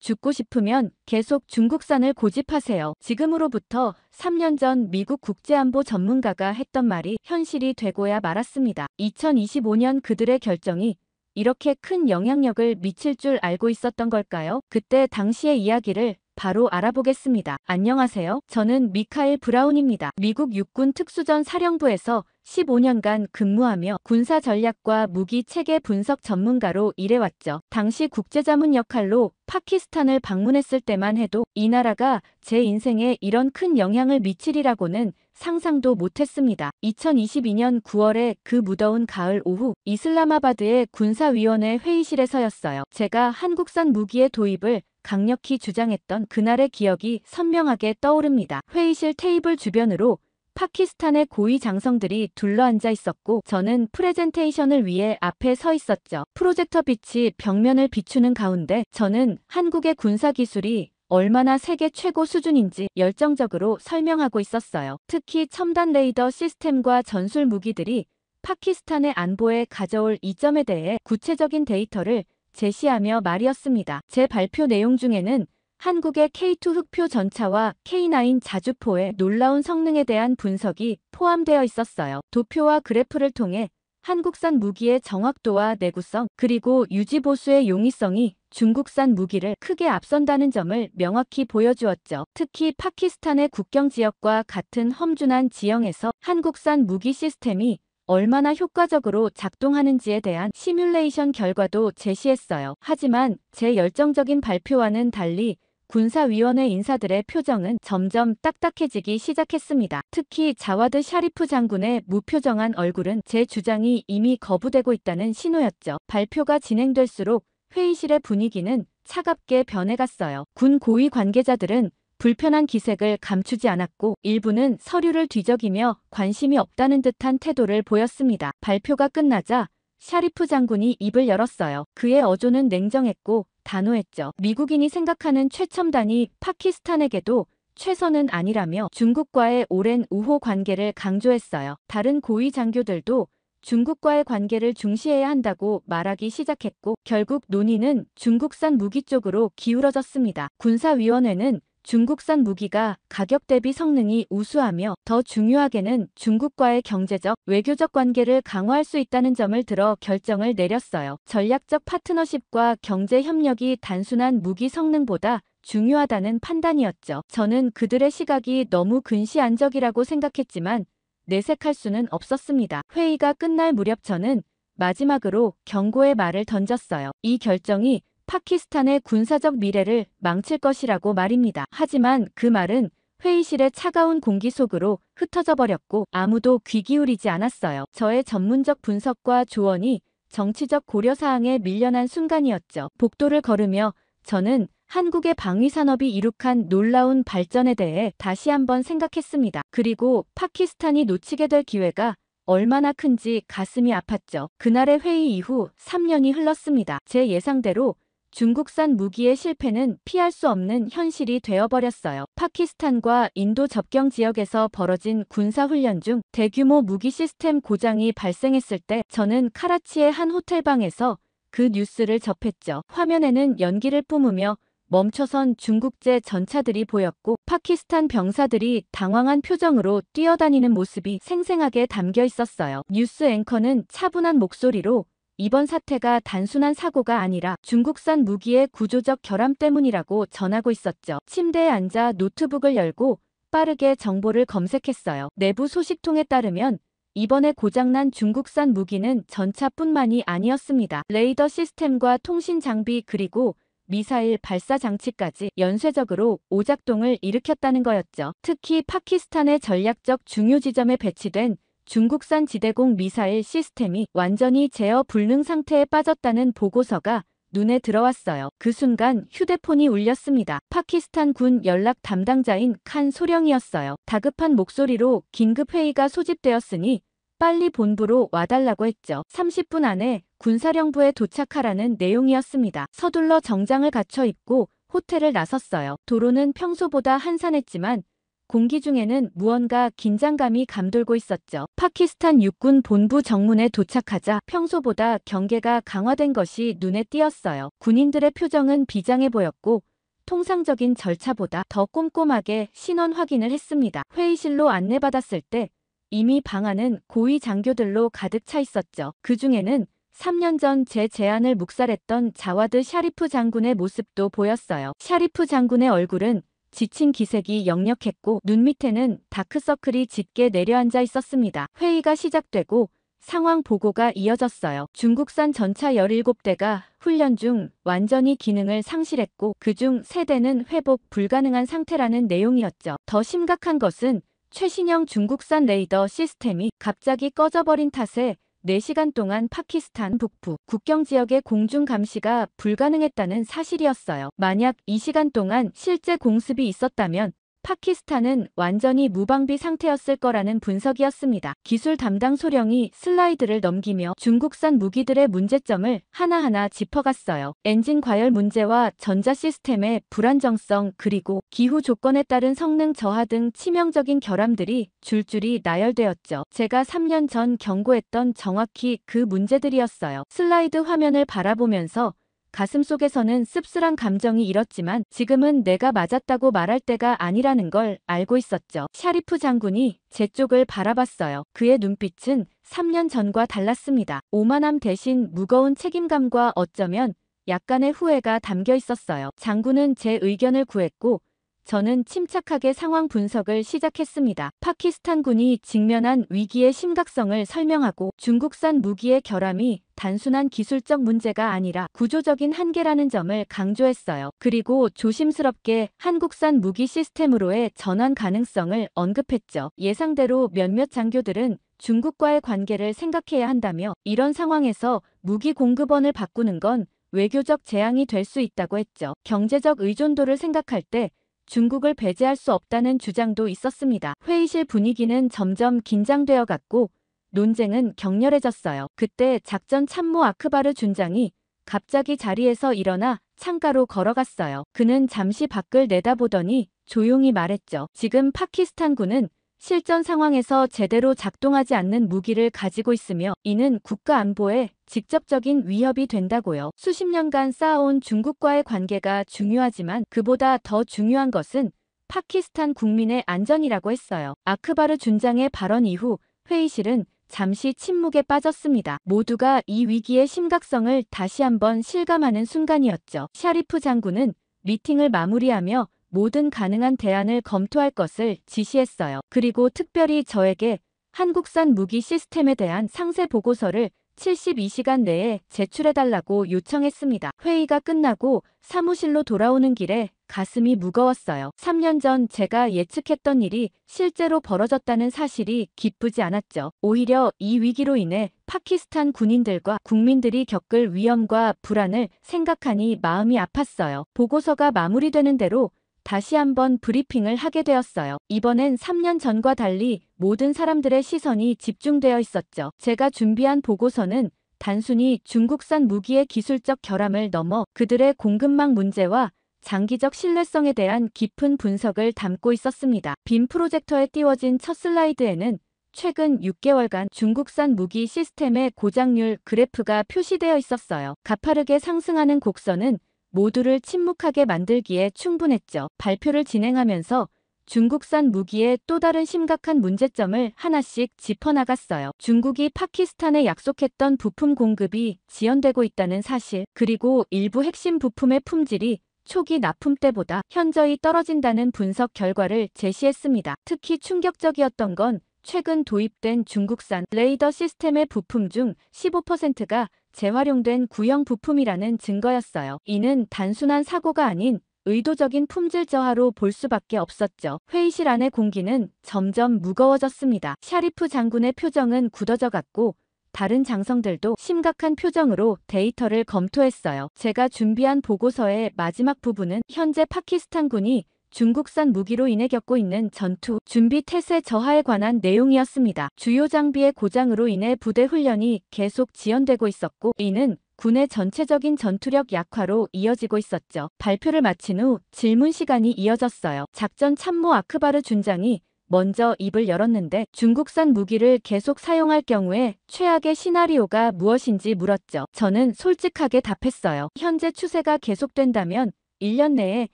죽고 싶으면 계속 중국산을 고집하세요. 지금으로부터 3년 전 미국 국제안보 전문가가 했던 말이 현실이 되고야 말았습니다. 2025년 그들의 결정이 이렇게 큰 영향력을 미칠 줄 알고 있었던 걸까요? 그때 당시의 이야기를 바로 알아보겠습니다. 안녕하세요. 저는 미카엘 브라운입니다. 미국 육군 특수전 사령부에서 15년간 근무하며 군사 전략과 무기 체계 분석 전문가로 일해왔죠. 당시 국제자문 역할로 파키스탄을 방문했을 때만 해도 이 나라가 제 인생에 이런 큰 영향을 미치리라고는 상상도 못했습니다. 2022년 9월에 그 무더운 가을 오후 이슬라마바드의 군사위원회 회의실에서였어요. 제가 한국산 무기의 도입을 강력히 주장했던 그날의 기억이 선명하게 떠오릅니다. 회의실 테이블 주변으로 파키스탄의 고위 장성들이 둘러앉아 있었고 저는 프레젠테이션을 위해 앞에 서 있었죠. 프로젝터 빛이 벽면을 비추는 가운데 저는 한국의 군사기술이 얼마나 세계 최고 수준인지 열정적으로 설명하고 있었어요. 특히 첨단 레이더 시스템과 전술 무기들이 파키스탄의 안보에 가져올 이점에 대해 구체적인 데이터를 제시하며 말이었습니다. 제 발표 내용 중에는 한국의 K2 흑표 전차와 K9 자주포의 놀라운 성능에 대한 분석이 포함되어 있었어요. 도표와 그래프를 통해 한국산 무기의 정확도와 내구성 그리고 유지보수의 용이성이 중국산 무기를 크게 앞선다는 점을 명확히 보여주었죠. 특히 파키스탄의 국경 지역과 같은 험준한 지형에서 한국산 무기 시스템이 얼마나 효과적으로 작동하는지에 대한 시뮬레이션 결과도 제시했어요. 하지만 제 열정적인 발표와는 달리 군사위원회 인사들의 표정은 점점 딱딱해지기 시작했습니다. 특히 자와드 샤리프 장군의 무표정한 얼굴은 제 주장이 이미 거부되고 있다는 신호였죠. 발표가 진행될수록 회의실의 분위기는 차갑게 변해갔어요. 군 고위 관계자들은 불편한 기색을 감추지 않았고 일부는 서류를 뒤적이며 관심이 없다는 듯한 태도를 보였습니다. 발표가 끝나자 샤리프 장군이 입을 열었어요. 그의 어조는 냉정했고 단호했죠. 미국인이 생각하는 최첨단이 파키스탄에게도 최선은 아니라며 중국과의 오랜 우호 관계를 강조했어요. 다른 고위 장교들도 중국과의 관계를 중시해야 한다고 말하기 시작했고 결국 논의는 중국산 무기 쪽으로 기울어졌습니다. 군사위원회는 중국산 무기가 가격 대비 성능이 우수하며 더 중요하게는 중국과의 경제적, 외교적 관계를 강화할 수 있다는 점을 들어 결정을 내렸어요. 전략적 파트너십과 경제 협력이 단순한 무기 성능보다 중요하다는 판단이었죠. 저는 그들의 시각이 너무 근시안적이라고 생각했지만 내색할 수는 없었습니다. 회의가 끝날 무렵 저는 마지막으로 경고의 말을 던졌어요. 이 결정이 파키스탄의 군사적 미래를 망칠 것이라고 말입니다. 하지만 그 말은 회의실의 차가운 공기 속으로 흩어져 버렸고 아무도 귀 기울이지 않았어요. 저의 전문적 분석과 조언이 정치적 고려사항에 밀려난 순간이었죠. 복도를 걸으며 저는 한국의 방위산업이 이룩한 놀라운 발전에 대해 다시 한번 생각했습니다. 그리고 파키스탄이 놓치게 될 기회가 얼마나 큰지 가슴이 아팠죠. 그날의 회의 이후 3년이 흘렀습니다. 제 예상대로 중국산 무기의 실패는 피할 수 없는 현실이 되어버렸어요. 파키스탄과 인도 접경 지역에서 벌어진 군사훈련 중 대규모 무기 시스템 고장이 발생했을 때 저는 카라치의 한 호텔방에서 그 뉴스를 접했죠. 화면에는 연기를 뿜으며 멈춰선 중국제 전차들이 보였고 파키스탄 병사들이 당황한 표정으로 뛰어다니는 모습이 생생하게 담겨 있었어요. 뉴스 앵커는 차분한 목소리로 이번 사태가 단순한 사고가 아니라 중국산 무기의 구조적 결함 때문이라고 전하고 있었죠. 침대에 앉아 노트북을 열고 빠르게 정보를 검색했어요. 내부 소식통에 따르면 이번에 고장난 중국산 무기는 전차뿐만이 아니었습니다. 레이더 시스템과 통신 장비 그리고 미사일 발사 장치까지 연쇄적으로 오작동을 일으켰다는 거였죠. 특히 파키스탄의 전략적 중요 지점에 배치된 중국산 지대공 미사일 시스템이 완전히 제어 불능 상태에 빠졌다는 보고서가 눈에 들어왔어요. 그 순간 휴대폰이 울렸습니다. 파키스탄 군 연락 담당자인 칸 소령이었어요. 다급한 목소리로 긴급 회의가 소집되었으니 빨리 본부로 와달라고 했죠. 30분 안에 군사령부에 도착하라는 내용이었습니다. 서둘러 정장을 갖춰 입고 호텔을 나섰어요. 도로는 평소보다 한산했지만 공기 중에는 무언가 긴장감이 감돌고 있었죠. 파키스탄 육군 본부 정문에 도착하자 평소보다 경계가 강화된 것이 눈에 띄었어요. 군인들의 표정은 비장해 보였고 통상적인 절차보다 더 꼼꼼하게 신원 확인을 했습니다. 회의실로 안내받았을 때 이미 방안은 고위 장교들로 가득 차 있었죠. 그 중에는 3년 전 제 제안을 묵살했던 자와드 샤리프 장군의 모습도 보였어요. 샤리프 장군의 얼굴은 지친 기색이 역력했고 눈 밑에는 다크서클이 짙게 내려앉아 있었습니다. 회의가 시작되고 상황 보고가 이어졌어요. 중국산 전차 17대가 훈련 중 완전히 기능을 상실했고 그중 3대는 회복 불가능한 상태라는 내용이었죠. 더 심각한 것은 최신형 중국산 레이더 시스템이 갑자기 꺼져버린 탓에 4시간 동안 파키스탄 북부 국경 지역의 공중 감시가 불가능했다는 사실이었어요. 만약 이 시간 동안 실제 공습이 있었다면 파키스탄은 완전히 무방비 상태였을 거라는 분석이었습니다. 기술 담당 소령이 슬라이드를 넘기며 중국산 무기들의 문제점을 하나하나 짚어갔어요. 엔진 과열 문제와 전자 시스템의 불안정성 그리고 기후 조건에 따른 성능 저하 등 치명적인 결함들이 줄줄이 나열되었죠. 제가 3년 전 경고했던 정확히 그 문제들이었어요. 슬라이드 화면을 바라보면서 가슴속에서는 씁쓸한 감정이 일었지만 지금은 내가 맞았다고 말할 때가 아니라는 걸 알고 있었죠. 샤리프 장군이 제 쪽을 바라봤어요. 그의 눈빛은 3년 전과 달랐습니다. 오만함 대신 무거운 책임감과 어쩌면 약간의 후회가 담겨 있었어요. 장군은 제 의견을 구했고 저는 침착하게 상황 분석을 시작했습니다. 파키스탄군이 직면한 위기의 심각성을 설명하고 중국산 무기의 결함이 단순한 기술적 문제가 아니라 구조적인 한계라는 점을 강조했어요. 그리고 조심스럽게 한국산 무기 시스템으로의 전환 가능성을 언급했죠. 예상대로 몇몇 장교들은 중국과의 관계를 생각해야 한다며 이런 상황에서 무기 공급원을 바꾸는 건 외교적 재앙이 될 수 있다고 했죠. 경제적 의존도를 생각할 때 중국을 배제할 수 없다는 주장도 있었습니다. 회의실 분위기는 점점 긴장되어 갔고 논쟁은 격렬해졌어요. 그때 작전 참모 아크바르 준장이 갑자기 자리에서 일어나 창가로 걸어갔어요. 그는 잠시 밖을 내다보더니 조용히 말했죠. 지금 파키스탄군은 실전 상황에서 제대로 작동하지 않는 무기를 가지고 있으며 이는 국가 안보에 직접적인 위협이 된다고요. 수십 년간 쌓아온 중국과의 관계가 중요하지만 그보다 더 중요한 것은 파키스탄 국민의 안전이라고 했어요. 아크바르 준장의 발언 이후 회의실은 잠시 침묵에 빠졌습니다. 모두가 이 위기의 심각성을 다시 한번 실감하는 순간이었죠. 샤리프 장군은 미팅을 마무리하며 모든 가능한 대안을 검토할 것을 지시했어요. 그리고 특별히 저에게 한국산 무기 시스템에 대한 상세 보고서를 72시간 내에 제출해달라고 요청했습니다. 회의가 끝나고 사무실로 돌아오는 길에 가슴이 무거웠어요. 3년 전 제가 예측했던 일이 실제로 벌어졌다는 사실이 기쁘지 않았죠. 오히려 이 위기로 인해 파키스탄 군인들과 국민들이 겪을 위험과 불안을 생각하니 마음이 아팠어요. 보고서가 마무리되는 대로 다시 한번 브리핑을 하게 되었어요. 이번엔 3년 전과 달리 모든 사람들의 시선이 집중되어 있었죠. 제가 준비한 보고서는 단순히 중국산 무기의 기술적 결함을 넘어 그들의 공급망 문제와 장기적 신뢰성에 대한 깊은 분석을 담고 있었습니다. 빔 프로젝터에 띄워진 첫 슬라이드에는 최근 6개월간 중국산 무기 시스템의 고장률 그래프가 표시되어 있었어요. 가파르게 상승하는 곡선은 모두를 침묵하게 만들기에 충분했죠. 발표를 진행하면서 중국산 무기의 또 다른 심각한 문제점을 하나씩 짚어나갔어요. 중국이 파키스탄에 약속했던 부품 공급이 지연되고 있다는 사실, 그리고 일부 핵심 부품의 품질이 초기 납품 때보다 현저히 떨어진다는 분석 결과를 제시했습니다. 특히 충격적이었던 건 최근 도입된 중국산 레이더 시스템의 부품 중 15%가 재활용된 구형 부품이라는 증거였어요. 이는 단순한 사고가 아닌 의도적인 품질 저하로 볼 수밖에 없었죠. 회의실 안의 공기는 점점 무거워졌습니다. 샤리프 장군의 표정은 굳어져 갔고 다른 장성들도 심각한 표정으로 데이터를 검토했어요. 제가 준비한 보고서의 마지막 부분은 현재 파키스탄군이 중국산 무기로 인해 겪고 있는 전투, 준비 태세 저하에 관한 내용이었습니다. 주요 장비의 고장으로 인해 부대 훈련이 계속 지연되고 있었고 이는 군의 전체적인 전투력 약화로 이어지고 있었죠. 발표를 마친 후 질문 시간이 이어졌어요. 작전 참모 아크바르 준장이 먼저 입을 열었는데 중국산 무기를 계속 사용할 경우에 최악의 시나리오가 무엇인지 물었죠. 저는 솔직하게 답했어요. 현재 추세가 계속된다면 1년 내에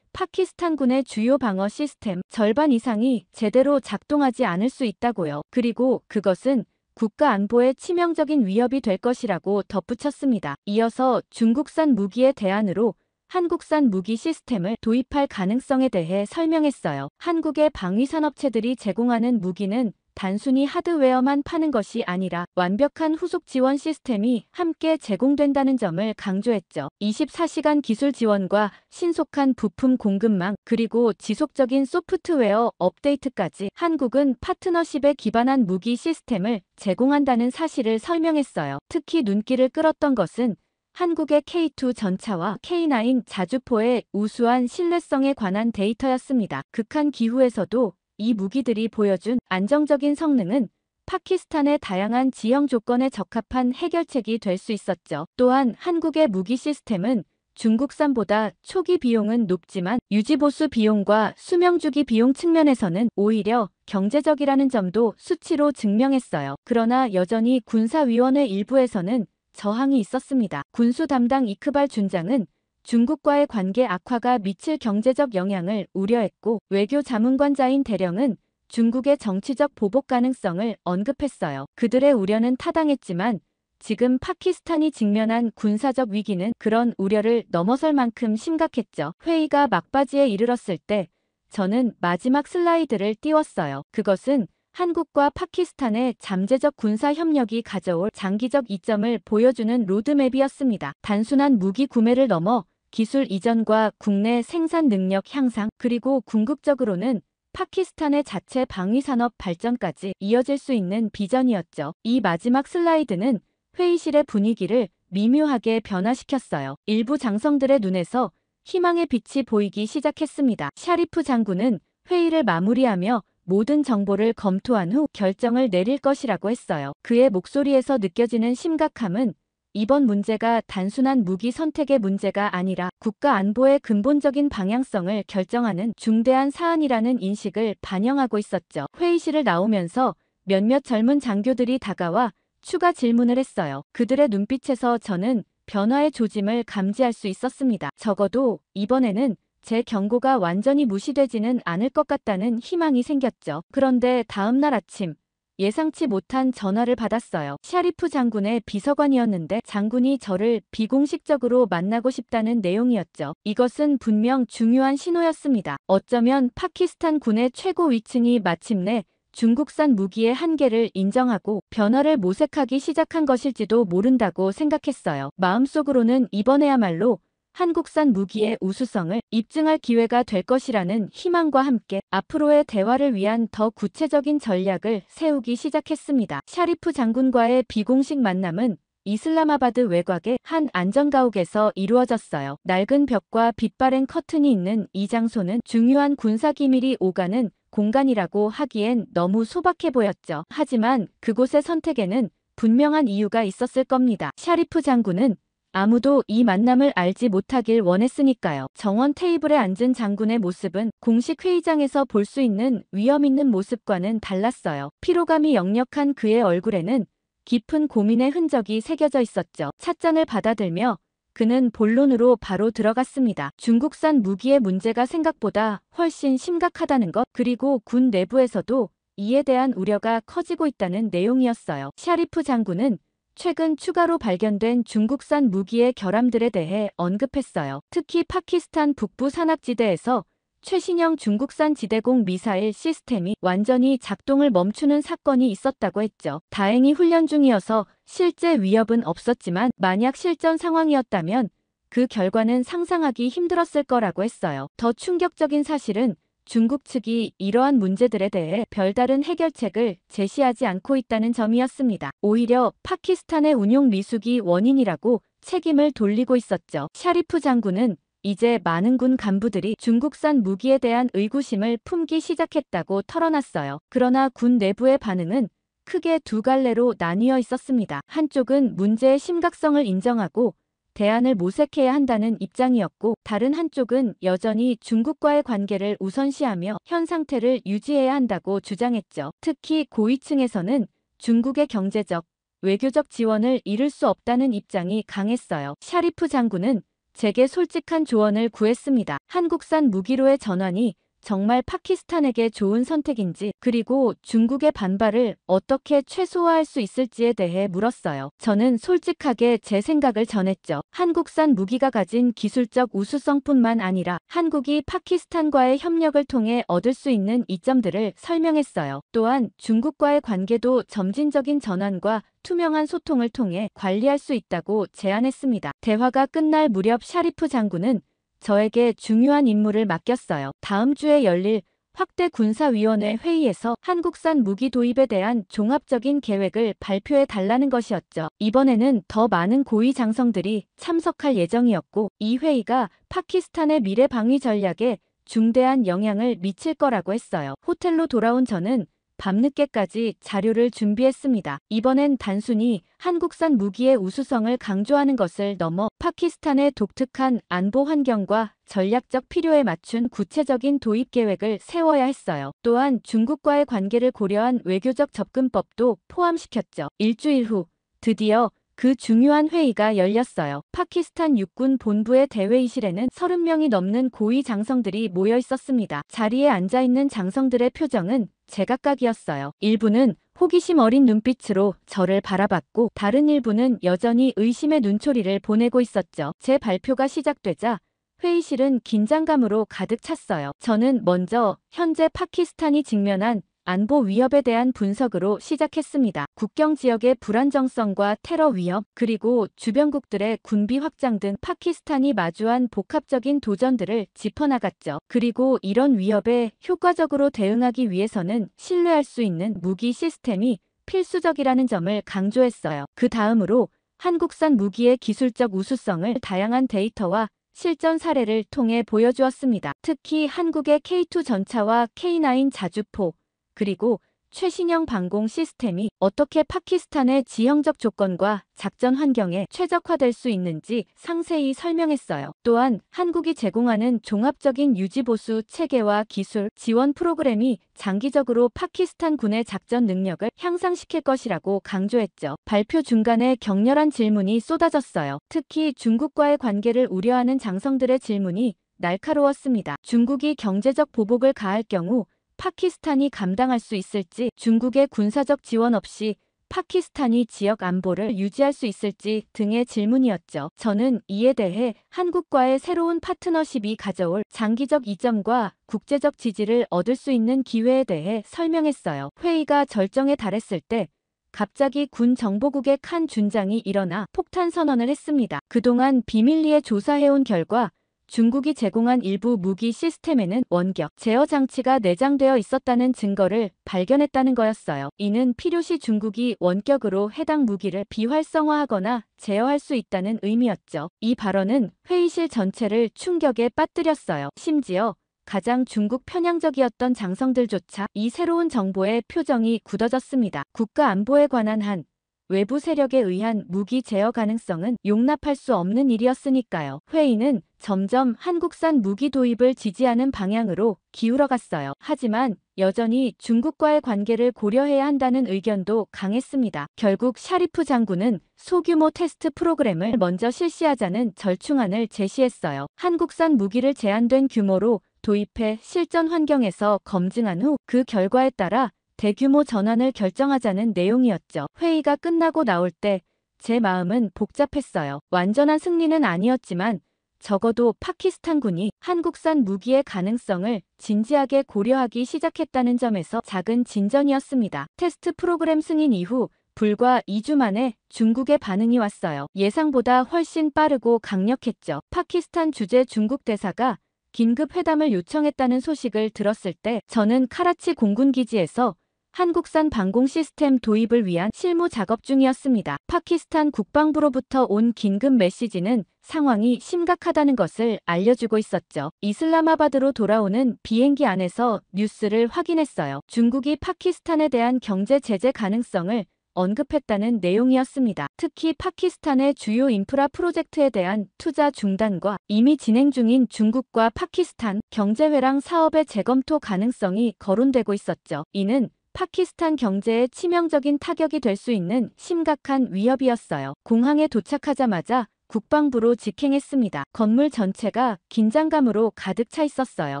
파키스탄군의 주요 방어 시스템 절반 이상이 제대로 작동하지 않을 수 있다고요. 그리고 그것은 국가 안보에 치명적인 위협이 될 것이라고 덧붙였습니다. 이어서 중국산 무기의 대안으로 한국산 무기 시스템을 도입할 가능성에 대해 설명했어요. 한국의 방위산업체들이 제공하는 무기는 단순히 하드웨어만 파는 것이 아니라 완벽한 후속 지원 시스템이 함께 제공된다는 점을 강조했죠. 24시간 기술 지원과 신속한 부품 공급망, 그리고 지속적인 소프트웨어 업데이트까지 한국은 파트너십에 기반한 무기 시스템을 제공한다는 사실을 설명했어요. 특히 눈길을 끌었던 것은 한국의 K2 전차와 K9 자주포의 우수한 신뢰성에 관한 데이터였습니다. 극한 기후에서도 이 무기들이 보여준 안정적인 성능은 파키스탄의 다양한 지형 조건에 적합한 해결책이 될 수 있었죠. 또한 한국의 무기 시스템은 중국산보다 초기 비용은 높지만 유지보수 비용과 수명주기 비용 측면에서는 오히려 경제적이라는 점도 수치로 증명했어요. 그러나 여전히 군사위원회 일부에서는 저항이 있었습니다. 군수 담당 이크발 준장은 중국과의 관계 악화가 미칠 경제적 영향을 우려했고, 외교 자문관자인 대령은 중국의 정치적 보복 가능성을 언급했어요. 그들의 우려는 타당했지만 지금 파키스탄이 직면한 군사적 위기는 그런 우려를 넘어설 만큼 심각했죠. 회의가 막바지에 이르렀을 때 저는 마지막 슬라이드를 띄웠어요. 그것은 한국과 파키스탄의 잠재적 군사 협력이 가져올 장기적 이점을 보여주는 로드맵이었습니다. 단순한 무기 구매를 넘어 기술 이전과 국내 생산 능력 향상, 그리고 궁극적으로는 파키스탄의 자체 방위산업 발전까지 이어질 수 있는 비전이었죠. 이 마지막 슬라이드는 회의실의 분위기를 미묘하게 변화시켰어요. 일부 장성들의 눈에서 희망의 빛이 보이기 시작했습니다. 샤리프 장군은 회의를 마무리하며 모든 정보를 검토한 후 결정을 내릴 것이라고 했어요. 그의 목소리에서 느껴지는 심각함은 이번 문제가 단순한 무기 선택의 문제가 아니라 국가 안보의 근본적인 방향성을 결정하는 중대한 사안이라는 인식을 반영하고 있었죠. 회의실을 나오면서 몇몇 젊은 장교들이 다가와 추가 질문을 했어요. 그들의 눈빛에서 저는 변화의 조짐을 감지할 수 있었습니다. 적어도 이번에는 제 경고가 완전히 무시되지는 않을 것 같다는 희망이 생겼죠. 그런데 다음 날 아침 예상치 못한 전화를 받았어요. 샤리프 장군의 비서관이었는데 장군이 저를 비공식적으로 만나고 싶다는 내용이었죠. 이것은 분명 중요한 신호였습니다. 어쩌면 파키스탄 군의 최고 위층이 마침내 중국산 무기의 한계를 인정하고 변화를 모색하기 시작한 것일지도 모른다고 생각했어요. 마음속으로는 이번에야말로 한국산 무기의 우수성을 입증할 기회가 될 것이라는 희망과 함께 앞으로의 대화를 위한 더 구체적인 전략을 세우기 시작했습니다. 샤리프 장군과의 비공식 만남은 이슬라마바드 외곽의 한 안전가옥에서 이루어졌어요. 낡은 벽과 빛바랜 커튼이 있는 이 장소는 중요한 군사기밀이 오가는 공간이라고 하기엔 너무 소박해 보였죠. 하지만 그곳의 선택에는 분명한 이유가 있었을 겁니다. 샤리프 장군은 아무도 이 만남을 알지 못하길 원했으니까요. 정원 테이블에 앉은 장군의 모습은 공식 회의장에서 볼 수 있는 위험 있는 모습과는 달랐어요. 피로감이 역력한 그의 얼굴에는 깊은 고민의 흔적이 새겨져 있었죠. 찻잔을 받아들며 그는 본론으로 바로 들어갔습니다. 중국산 무기의 문제가 생각보다 훨씬 심각하다는 것, 그리고 군 내부에서도 이에 대한 우려가 커지고 있다는 내용이었어요. 샤리프 장군은 최근 추가로 발견된 중국산 무기의 결함들에 대해 언급했어요. 특히 파키스탄 북부 산악지대에서 최신형 중국산 지대공 미사일 시스템이 완전히 작동을 멈추는 사건이 있었다고 했죠. 다행히 훈련 중이어서 실제 위협은 없었지만 만약 실전 상황이었다면 그 결과는 상상하기 힘들었을 거라고 했어요. 더 충격적인 사실은 중국 측이 이러한 문제들에 대해 별다른 해결책을 제시하지 않고 있다는 점이었습니다. 오히려 파키스탄의 운용 미숙이 원인이라고 책임을 돌리고 있었죠. 샤리프 장군은 이제 많은 군 간부들이 중국산 무기에 대한 의구심을 품기 시작했다고 털어놨어요. 그러나 군 내부의 반응은 크게 두 갈래로 나뉘어 있었습니다. 한쪽은 문제의 심각성을 인정하고 대안을 모색해야 한다는 입장이었고, 다른 한쪽은 여전히 중국과의 관계를 우선시하며 현 상태를 유지해야 한다고 주장했죠. 특히 고위층에서는 중국의 경제적, 외교적 지원을 잃을 수 없다는 입장이 강했어요. 샤리프 장군은 제게 솔직한 조언을 구했습니다. 한국산 무기로의 전환이 정말 파키스탄에게 좋은 선택인지, 그리고 중국의 반발을 어떻게 최소화할 수 있을지에 대해 물었어요. 저는 솔직하게 제 생각을 전했죠. 한국산 무기가 가진 기술적 우수성뿐만 아니라 한국이 파키스탄과의 협력을 통해 얻을 수 있는 이점들을 설명했어요. 또한 중국과의 관계도 점진적인 전환과 투명한 소통을 통해 관리할 수 있다고 제안했습니다. 대화가 끝날 무렵 샤리프 장군은 저에게 중요한 임무를 맡겼어요. 다음 주에 열릴 확대 군사위원회 회의에서 한국산 무기 도입에 대한 종합적인 계획을 발표해 달라는 것이었죠. 이번에는 더 많은 고위 장성들이 참석할 예정이었고, 이 회의가 파키스탄의 미래 방위 전략에 중대한 영향을 미칠 거라고 했어요. 호텔로 돌아온 저는 밤늦게까지 자료를 준비했습니다. 이번엔 단순히 한국산 무기의 우수성을 강조하는 것을 넘어 파키스탄의 독특한 안보 환경과 전략적 필요에 맞춘 구체적인 도입 계획을 세워야 했어요. 또한 중국과의 관계를 고려한 외교적 접근법도 포함시켰죠. 일주일 후 드디어 그 중요한 회의가 열렸어요. 파키스탄 육군 본부의 대회의실에는 30명이 넘는 고위 장성들이 모여 있었습니다. 자리에 앉아있는 장성들의 표정은 제각각이었어요. 일부는 호기심 어린 눈빛으로 저를 바라봤고, 다른 일부는 여전히 의심의 눈초리를 보내고 있었죠. 제 발표가 시작되자 회의실은 긴장감으로 가득 찼어요. 저는 먼저 현재 파키스탄이 직면한 안보 위협에 대한 분석으로 시작했습니다. 국경 지역의 불안정성과 테러 위협, 그리고 주변국들의 군비 확장 등 파키스탄이 마주한 복합적인 도전들을 짚어나갔죠. 그리고 이런 위협에 효과적으로 대응하기 위해서는 신뢰할 수 있는 무기 시스템이 필수적이라는 점을 강조했어요. 그 다음으로 한국산 무기의 기술적 우수성을 다양한 데이터와 실전 사례를 통해 보여주었습니다. 특히 한국의 K2 전차와 K9 자주포, 그리고 최신형 방공 시스템이 어떻게 파키스탄의 지형적 조건과 작전 환경에 최적화될 수 있는지 상세히 설명했어요. 또한 한국이 제공하는 종합적인 유지보수 체계와 기술 지원 프로그램이 장기적으로 파키스탄 군의 작전 능력을 향상시킬 것이라고 강조했죠. 발표 중간에 격렬한 질문이 쏟아졌어요. 특히 중국과의 관계를 우려하는 장성들의 질문이 날카로웠습니다. 중국이 경제적 보복을 가할 경우 파키스탄이 감당할 수 있을지, 중국의 군사적 지원 없이 파키스탄이 지역 안보를 유지할 수 있을지 등의 질문이었죠. 저는 이에 대해 한국과의 새로운 파트너십이 가져올 장기적 이점과 국제적 지지를 얻을 수 있는 기회에 대해 설명했어요. 회의가 절정에 달했을 때 갑자기 군 정보국의 칸 준장이 일어나 폭탄 선언을 했습니다. 그동안 비밀리에 조사해온 결과 중국이 제공한 일부 무기 시스템에는 원격 제어 장치가 내장되어 있었다는 증거를 발견했다는 거였어요. 이는 필요시 중국이 원격으로 해당 무기를 비활성화하거나 제어할 수 있다는 의미였죠. 이 발언은 회의실 전체를 충격에 빠뜨렸어요. 심지어 가장 중국 편향적이었던 장성들조차 이 새로운 정보에 표정이 굳어졌습니다. 국가 안보에 관한 한 외부 세력에 의한 무기 제어 가능성은 용납할 수 없는 일이었으니까요. 회의는 점점 한국산 무기 도입을 지지하는 방향으로 기울어갔어요. 하지만 여전히 중국과의 관계를 고려해야 한다는 의견도 강했습니다. 결국 샤리프 장군은 소규모 테스트 프로그램을 먼저 실시하자는 절충안을 제시했어요. 한국산 무기를 제한된 규모로 도입해 실전 환경에서 검증한 후 그 결과에 따라 대규모 전환을 결정하자는 내용이었죠. 회의가 끝나고 나올 때 제 마음은 복잡했어요. 완전한 승리는 아니었지만 적어도 파키스탄군이 한국산 무기의 가능성을 진지하게 고려하기 시작했다는 점에서 작은 진전이었습니다. 테스트 프로그램 승인 이후 불과 2주 만에 중국의 반응이 왔어요. 예상보다 훨씬 빠르고 강력했죠. 파키스탄 주재 중국 대사가 긴급 회담을 요청했다는 소식을 들었을 때 저는 카라치 공군기지에서 한국산 방공 시스템 도입을 위한 실무 작업 중이었습니다. 파키스탄 국방부로부터 온 긴급 메시지는 상황이 심각하다는 것을 알려주고 있었죠. 이슬라마바드로 돌아오는 비행기 안에서 뉴스를 확인했어요. 중국이 파키스탄에 대한 경제 제재 가능성을 언급했다는 내용이었습니다. 특히 파키스탄의 주요 인프라 프로젝트에 대한 투자 중단과 이미 진행 중인 중국과 파키스탄 경제회랑 사업의 재검토 가능성이 거론되고 있었죠. 이는 파키스탄 경제에 치명적인 타격이 될 수 있는 심각한 위협이었어요. 공항에 도착하자마자 국방부로 직행했습니다. 건물 전체가 긴장감으로 가득 차 있었어요.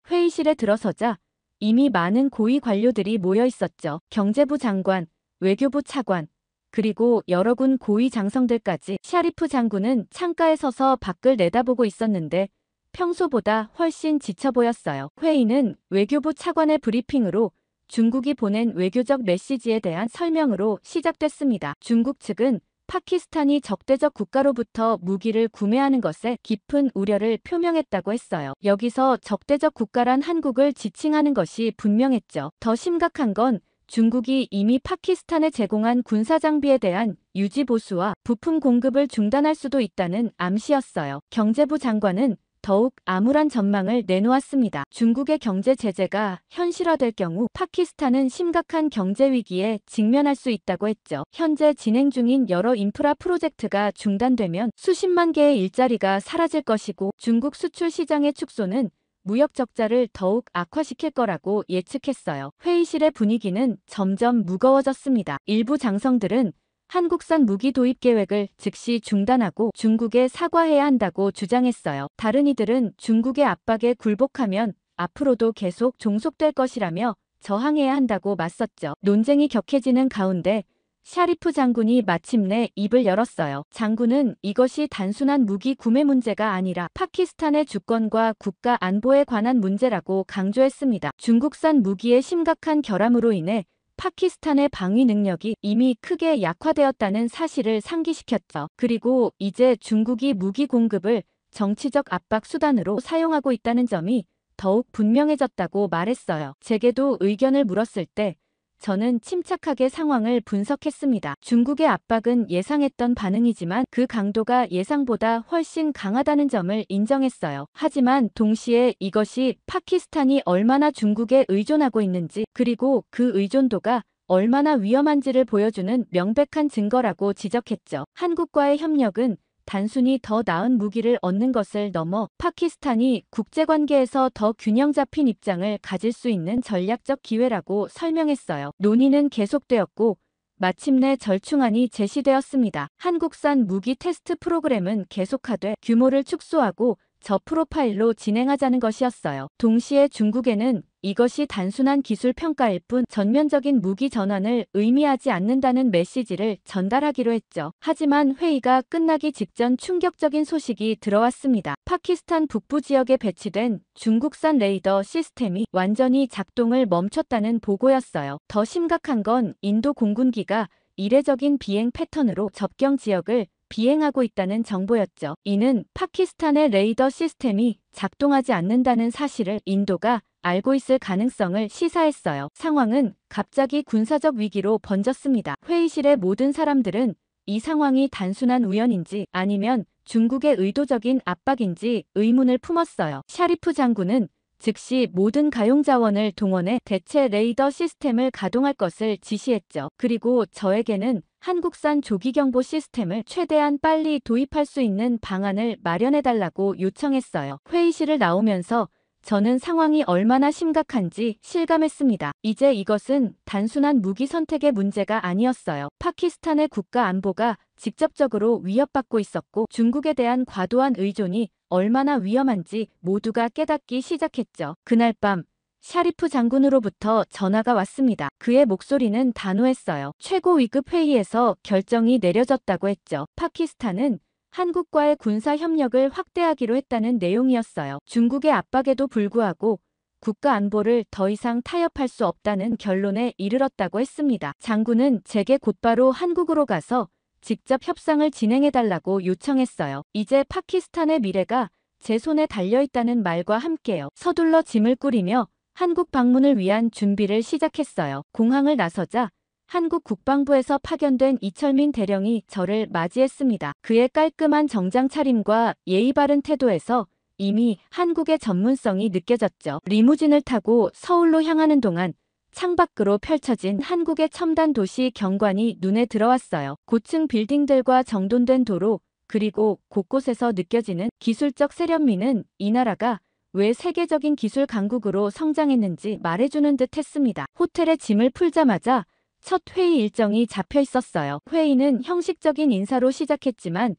회의실에 들어서자 이미 많은 고위 관료들이 모여 있었죠. 경제부 장관, 외교부 차관, 그리고 여러 군 고위 장성들까지. 샤리프 장군은 창가에 서서 밖을 내다보고 있었는데 평소보다 훨씬 지쳐 보였어요. 회의는 외교부 차관의 브리핑으로 중국이 보낸 외교적 메시지에 대한 설명으로 시작됐습니다. 중국 측은 파키스탄이 적대적 국가로부터 무기를 구매하는 것에 깊은 우려를 표명했다고 했어요. 여기서 적대적 국가란 한국을 지칭하는 것이 분명했죠. 더 심각한 건 중국이 이미 파키스탄에 제공한 군사장비에 대한 유지 보수와 부품 공급을 중단할 수도 있다는 암시였어요. 경제부 장관은 더욱 암울한 전망을 내놓았습니다. 중국의 경제 제재가 현실화될 경우 파키스탄은 심각한 경제 위기에 직면할 수 있다고 했죠. 현재 진행 중인 여러 인프라 프로젝트가 중단되면 수십만 개의 일자리가 사라질 것이고 중국 수출 시장의 축소는 무역 적자를 더욱 악화시킬 거라고 예측했어요. 회의실의 분위기는 점점 무거워졌습니다. 일부 장성들은 한국산 무기 도입 계획을 즉시 중단하고 중국에 사과해야 한다고 주장했어요. 다른 이들은 중국의 압박에 굴복하면 앞으로도 계속 종속될 것이라며 저항해야 한다고 맞섰죠. 논쟁이 격해지는 가운데 샤리프 장군이 마침내 입을 열었어요. 장군은 이것이 단순한 무기 구매 문제가 아니라 파키스탄의 주권과 국가 안보에 관한 문제라고 강조했습니다. 중국산 무기의 심각한 결함으로 인해 파키스탄의 방위 능력이 이미 크게 약화되었다는 사실을 상기시켰죠. 그리고 이제 중국이 무기 공급을 정치적 압박 수단으로 사용하고 있다는 점이 더욱 분명해졌다고 말했어요. 제게도 의견을 물었을 때 저는 침착하게 상황을 분석했습니다. 중국의 압박은 예상했던 반응이지만 그 강도가 예상보다 훨씬 강하다는 점을 인정했어요. 하지만 동시에 이것이 파키스탄이 얼마나 중국에 의존하고 있는지 그리고 그 의존도가 얼마나 위험한지를 보여주는 명백한 증거라고 지적했죠. 한국과의 협력은 단순히 더 나은 무기를 얻는 것을 넘어 파키스탄이 국제관계에서 더 균형 잡힌 입장을 가질 수 있는 전략적 기회라고 설명했어요. 논의는 계속되었고 마침내 절충안이 제시되었습니다. 한국산 무기 테스트 프로그램은 계속하되 규모를 축소하고 저프로파일로 진행하자는 것이었어요. 동시에 중국에는 이것이 단순한 기술 평가일 뿐 전면적인 무기 전환을 의미하지 않는다는 메시지를 전달하기로 했죠. 하지만 회의가 끝나기 직전 충격적인 소식이 들어왔습니다. 파키스탄 북부 지역에 배치된 중국산 레이더 시스템이 완전히 작동을 멈췄다는 보고였어요. 더 심각한 건 인도 공군기가 이례적인 비행 패턴으로 접경 지역을 비행하고 있다는 정보였죠. 이는 파키스탄의 레이더 시스템이 작동하지 않는다는 사실을 인도가 알고 있을 가능성을 시사했어요. 상황은 갑자기 군사적 위기로 번졌습니다. 회의실의 모든 사람들은 이 상황이 단순한 우연인지 아니면 중국의 의도적인 압박인지 의문을 품었어요. 샤리프 장군은 즉시 모든 가용 자원을 동원해 대체 레이더 시스템을 가동할 것을 지시했죠. 그리고 저에게는 한국산 조기경보 시스템을 최대한 빨리 도입할 수 있는 방안을 마련해달라고 요청했어요. 회의실을 나오면서 저는 상황이 얼마나 심각한지 실감했습니다. 이제 이것은 단순한 무기 선택의 문제가 아니었어요. 파키스탄의 국가 안보가 직접적으로 위협받고 있었고 중국에 대한 과도한 의존이 얼마나 위험한지 모두가 깨닫기 시작했죠. 그날 밤 샤리프 장군으로부터 전화가 왔습니다. 그의 목소리는 단호했어요. 최고 위급 회의에서 결정이 내려졌다고 했죠. 파키스탄은 한국과의 군사 협력을 확대하기로 했다는 내용이었어요. 중국의 압박에도 불구하고 국가 안보를 더 이상 타협할 수 없다는 결론에 이르렀다고 했습니다. 장군은 제게 곧바로 한국으로 가서 직접 협상을 진행해달라고 요청했어요. 이제 파키스탄의 미래가 제 손에 달려있다는 말과 함께요. 서둘러 짐을 꾸리며 한국 방문을 위한 준비를 시작했어요. 공항을 나서자 한국 국방부에서 파견된 이철민 대령이 저를 맞이했습니다. 그의 깔끔한 정장 차림과 예의 바른 태도에서 이미 한국의 전문성이 느껴졌죠. 리무진을 타고 서울로 향하는 동안 창밖으로 펼쳐진 한국의 첨단 도시 경관이 눈에 들어왔어요. 고층 빌딩들과 정돈된 도로, 그리고 곳곳에서 느껴지는 기술적 세련미는 이 나라가 왜 세계적인 기술 강국으로 성장했는지 말해주는 듯 했습니다. 호텔에 짐을 풀자마자 첫 회의 일정이 잡혀 있었어요. 회의는 형식적인 인사로 시작했지만